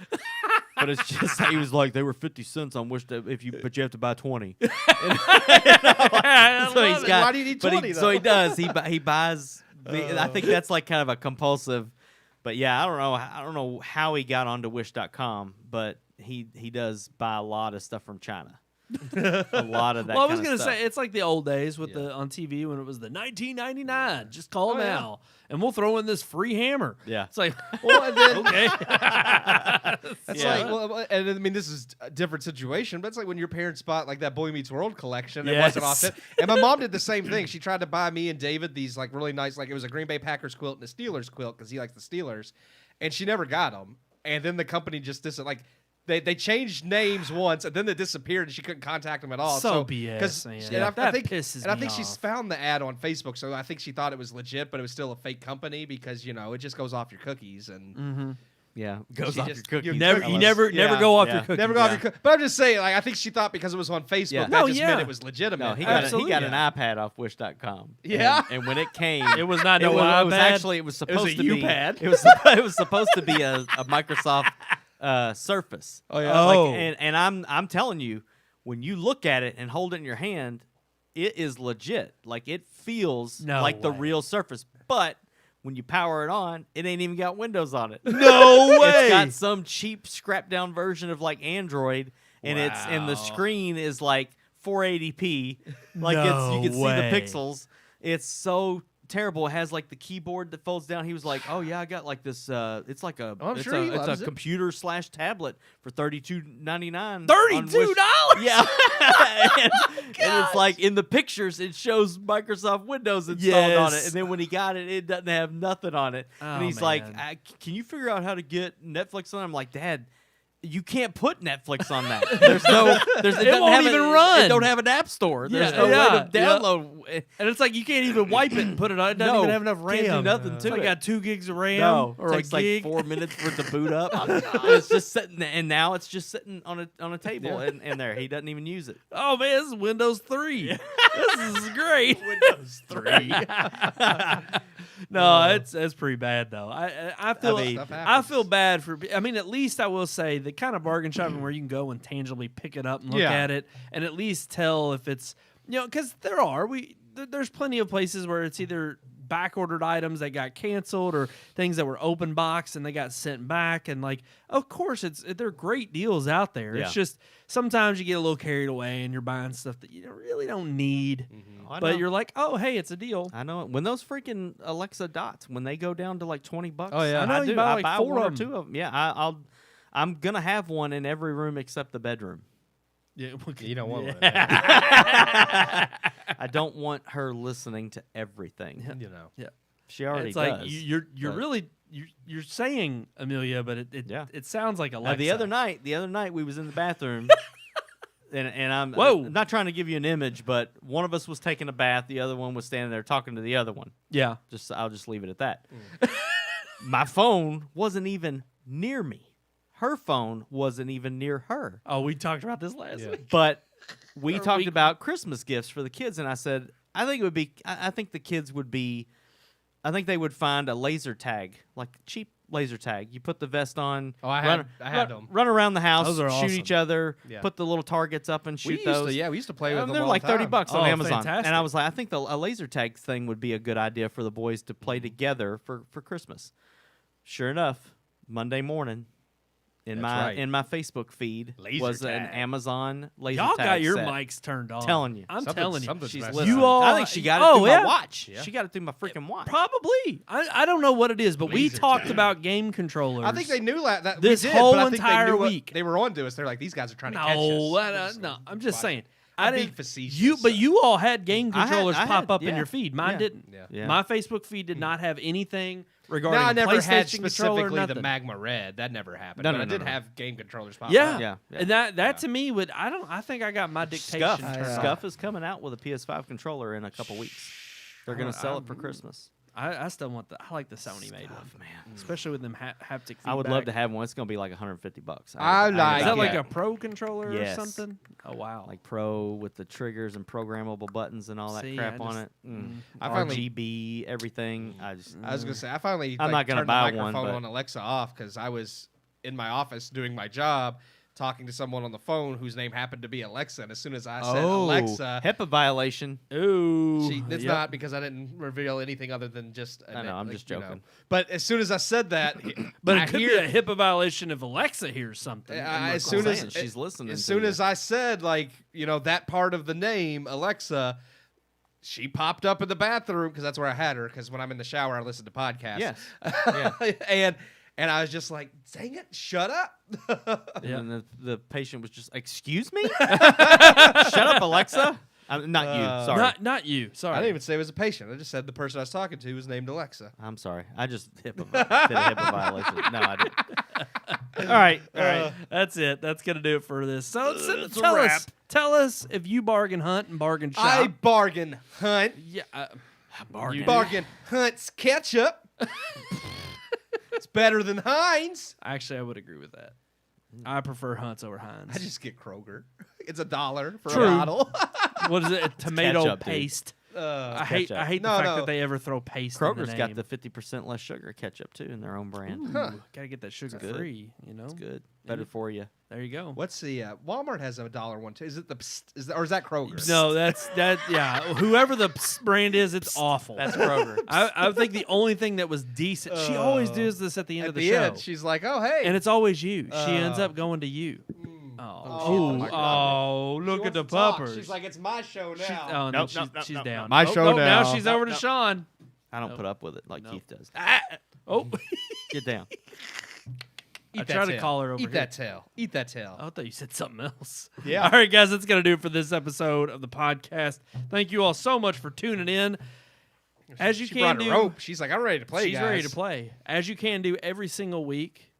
But it's just he was like they were 50 cents on Wish, but you have to buy 20. So he's got. Why do you need but 20 so he though? does. He buys. I think that's like kind of a compulsive. But yeah, I don't know how he got onto Wish.com, but he does buy a lot of stuff from China. A lot of that. Well, I was kinda gonna stuff. say it's like the old days with the on TV when it was the 1999. Just call Oh, yeah. now, and we'll throw in this free hammer. Yeah. It's like Well, and then, okay, It's Yeah. like, well, and I mean, this is a different situation, but it's like when your parents bought like that Boy Meets World collection. It Yes. wasn't off it. And my mom did the same thing. She tried to buy me and David these like really nice, like it was a Green Bay Packers quilt and a Steelers quilt because he likes the Steelers, and she never got them. And then the company just like. They changed names once and then they disappeared and she couldn't contact them at all. So BS, man. And I That think, pisses and I me think she's off. found the ad on Facebook, so I think she thought it was legit, but it was still a fake company because it just goes off your cookies and Yeah, goes She off just- your you cookies. never Tell you us. never Yeah. go off Yeah. your cookies. never go off your cookies. But I'm just saying, like I think she thought because it was on Facebook, Yeah. that No, just yeah. meant it was legitimate. No, he Absolutely. got an iPad off Wish.com. Yeah? and when it came, It was not it no was, it was iPad. actually it was supposed a to be U-pad. It was supposed to be a Microsoft Surface. Oh yeah. Oh. And I'm telling you, when you look at it and hold it in your hand, it is legit. Like it feels No like the way. real Surface, but when you power it on, it ain't even got Windows on it. No way. It's got some cheap scrap down version of like Android. and the screen is like 480p, like No you can way. see the pixels. It's so terrible. It has like the keyboard that folds down. He was like, "Oh yeah, I got like this. It's like a I'm it's sure he a loves it. computer/tablet for $32.99. $32? Yeah, and it's like in the pictures, it shows Microsoft Windows installed on it, Yes. and then when he got it, it doesn't have nothing on it. Oh, and he's man. like, "Can you figure out how to get Netflix on?" I'm like, "Dad, you can't put Netflix on that. There's no, it doesn't won't have even It run. don't have an app store. There's Yeah, no way to yeah. download. And it's like you can't even wipe it and put it on. It doesn't No, even have enough RAM. can't do nothing It's to like it. got 2 gigs of RAM No, or it takes a gig. like 4 minutes for it to boot up. It's just sitting there, and now it's just sitting on a table and there. He doesn't even use it. Oh man, this is Windows 3. This is great. Windows 3. No, it's pretty bad though. I feel Stuff I happens. feel bad for. I mean, at least I will say the kind of bargain shopping where you can go and tangibly pick it up and look Yeah. at it, and at least tell if it's because there's plenty of places where it's either back ordered items that got canceled or things that were open box and they got sent back, and like of course they're great deals out there. Yeah. It's just sometimes you get a little carried away and you're buying stuff that you really don't need. I know. But you're like, oh, hey, it's a deal. I know it. When those freaking Alexa Dots, when they go down to like $20, Oh, yeah. I know, I you do. buy I like buy 4 one or of 'em. 2 of them. Yeah, I'm gonna have one in every room except the bedroom. Yeah, You don't want one. I don't want her listening to everything. You know. yeah. She already It's like does. you're but- really you're saying Amelia, but Yeah. it sounds like Now, Alexa. the other night we was in the bathroom, and I'm Whoa. not trying to give you an image, but one of us was taking a bath, the other one was standing there talking to the other one. Yeah. I'll just leave it at that. My phone wasn't even near me. Her phone wasn't even near her. Oh, we talked about this last Yeah. week. But we Or talked week- about Christmas gifts for the kids, and I said I think the kids would be. I think they would find a laser tag, like cheap laser tag. You put the vest on. Oh, I had them. Run around the house, Those are shoot awesome. each other, Yeah. put the little targets up and shoot we those. used to play with them. They're all like the time. $30 on Oh, Amazon, fantastic. and I was like, I think a laser tag thing would be a good idea for the boys to play together for Christmas. Sure enough, Monday morning, in That's right. my Facebook feed Laser was an tag. Amazon laser Y'all tag got your set. mics turned on. Telling you. I'm Something- telling you. something's She's messed listening. up. You all- I think she got it oh, through yeah. my watch. Yeah. She got it through my freaking watch. Probably. I don't know what it is, but we Laser talked tag. about game controllers. I think they knew that This we did, whole but I think they entire knew what week. they were on to us. They're like, these guys are trying to catch No, us. no. I'm just But saying. I'm I being didn't. facetious. But you all had game I had- controllers I pop had- up in yeah. your feed. Mine Yeah. didn't. Yeah. Yeah. My Facebook feed did not have anything regarding No, I never had PlayStation controller. specifically the Nothing. Magma Red. That never happened. No, but no, I no, did no. have game controllers pop Yeah. up. Yeah. And that to me would I think I got my dictation Scuff. turned on. Scuff is coming out with a PS5 controller in a couple weeks. They're going to sell it for Christmas. I still want I like the Sony made one, man. especially with them haptic feedback. I would love to have one. It's going to be like $150. I like Is that it. like a pro controller Yes. or something? Oh wow! like Pro with the triggers and programmable buttons and all that See, crap I on just- it. Mm. I finally- RGB, everything. I just I was gonna say I finally I'm not gonna turned buy the one, microphone but- on Alexa off because I was in my office doing my job, talking to someone on the phone whose name happened to be Alexa, and as soon as I said Alexa, HIPAA violation. Ooh, it's yep. not because I didn't reveal anything other than just. I know, I'm just joking. But as soon as I said that, But I it could hear, be a HIPAA violation if Alexa hears something. as I'm soon as saying, she's listening as to soon you. as I said that part of the name Alexa, she popped up in the bathroom because that's where I had her. Because when I'm in the shower, I listen to podcasts. Yes. Yeah. and I was just like, dang it, shut up. And then the patient was just, excuse me? Shut up, Alexa. Not you. Sorry. Not you. Sorry. I didn't even say it was a patient. I just said the person I was talking to was named Alexa. I'm sorry. I just did a HIPAA violation. No, I didn't. All right. That's it. That's gonna do it for this. So it's a tell wrap. us. Tell us if you bargain hunt and bargain shop. I bargain hunt. Yeah. You bargain hunts ketchup. It's better than Heinz. Actually, I would agree with that. I prefer Hunt's over Heinz. I just get Kroger. It's $1 for True. a bottle. What is it? Tomato ketchup, dude. paste. I ketchup. hate the No, fact no. that they ever throw paste. in Kroger's the got name. the 50% less sugar ketchup, too, in their own brand. Huh. Gotta get that sugar good. free. You know. It's good. Better for you. There you go. What's the Walmart has a $1 one too? Is it the Psst, or is that Kroger? No, that's that. Yeah, whoever the Psst brand is, it's awful. That's Kroger. I think the only thing that was decent. She always does this at the end At of the, the show, end, she's like, "Oh hey," and it's always you. She ends up going to you. Oh, my God. oh, look She at the wants to talk. puppers. She's like, it's my show now. Oh, no, Nope, she's, nope, nope, she's nope, down. My Oh, show oh, Now now. she's over to Sean. I don't put up with it like Keith does. Oh, Get down. I Eat that tried to tail. call her over Eat here. that tail. Eat that tail. I thought you said something else. Yeah. All right, guys, that's going to do it for this episode of the podcast. Thank you all so much for tuning in. As you she can brought do, a rope. She's like, I'm ready to play, she's guys. ready to play. As you can do every single week,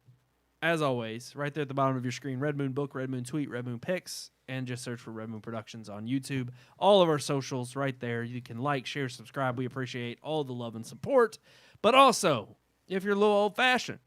as always, right there at the bottom of your screen, Red Moon Book, Red Moon Tweet, Red Moon Picks, and just search for Red Moon Productions on YouTube. All of our socials right there. You can like, share, subscribe. We appreciate all the love and support. But also, if you're a little old-fashioned,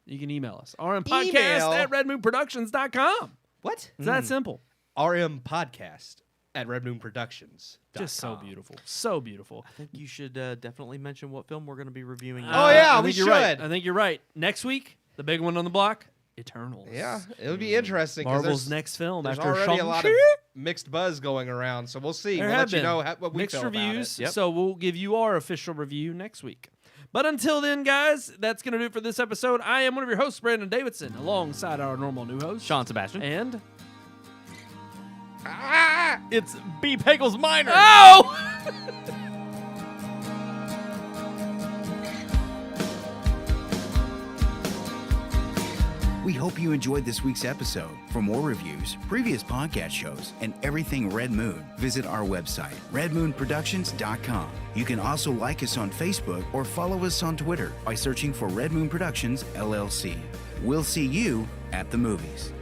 you can email us. RMPodcast Email. at redmoonproductions.com. What? It's that simple. RMPodcast at Red Moon Productions. Just so beautiful. So beautiful. I think you should definitely mention what film we're going to be reviewing. Oh, yeah, I we think you're right. should. I think you're right. Next week, the big one on the block, Eternals. Yeah, it would be interesting. 'cause Marvel's there's, next film there's after already a lot of Shang-Chi. mixed buzz going around, so we'll see. There We'll have let you been know what we mixed feel reviews, about it. so we'll give you our official review next week. But until then, guys, that's going to do it for this episode. I am one of your hosts, Brandon Davidson, alongside our normal new host, Sean Sebastian. And... It's B. Pagels Minor. Oh! We hope you enjoyed this week's episode. For more reviews, previous podcast shows, and everything Red Moon, visit our website, redmoonproductions.com. You can also like us on Facebook or follow us on Twitter by searching for Red Moon Productions, LLC. We'll see you at the movies.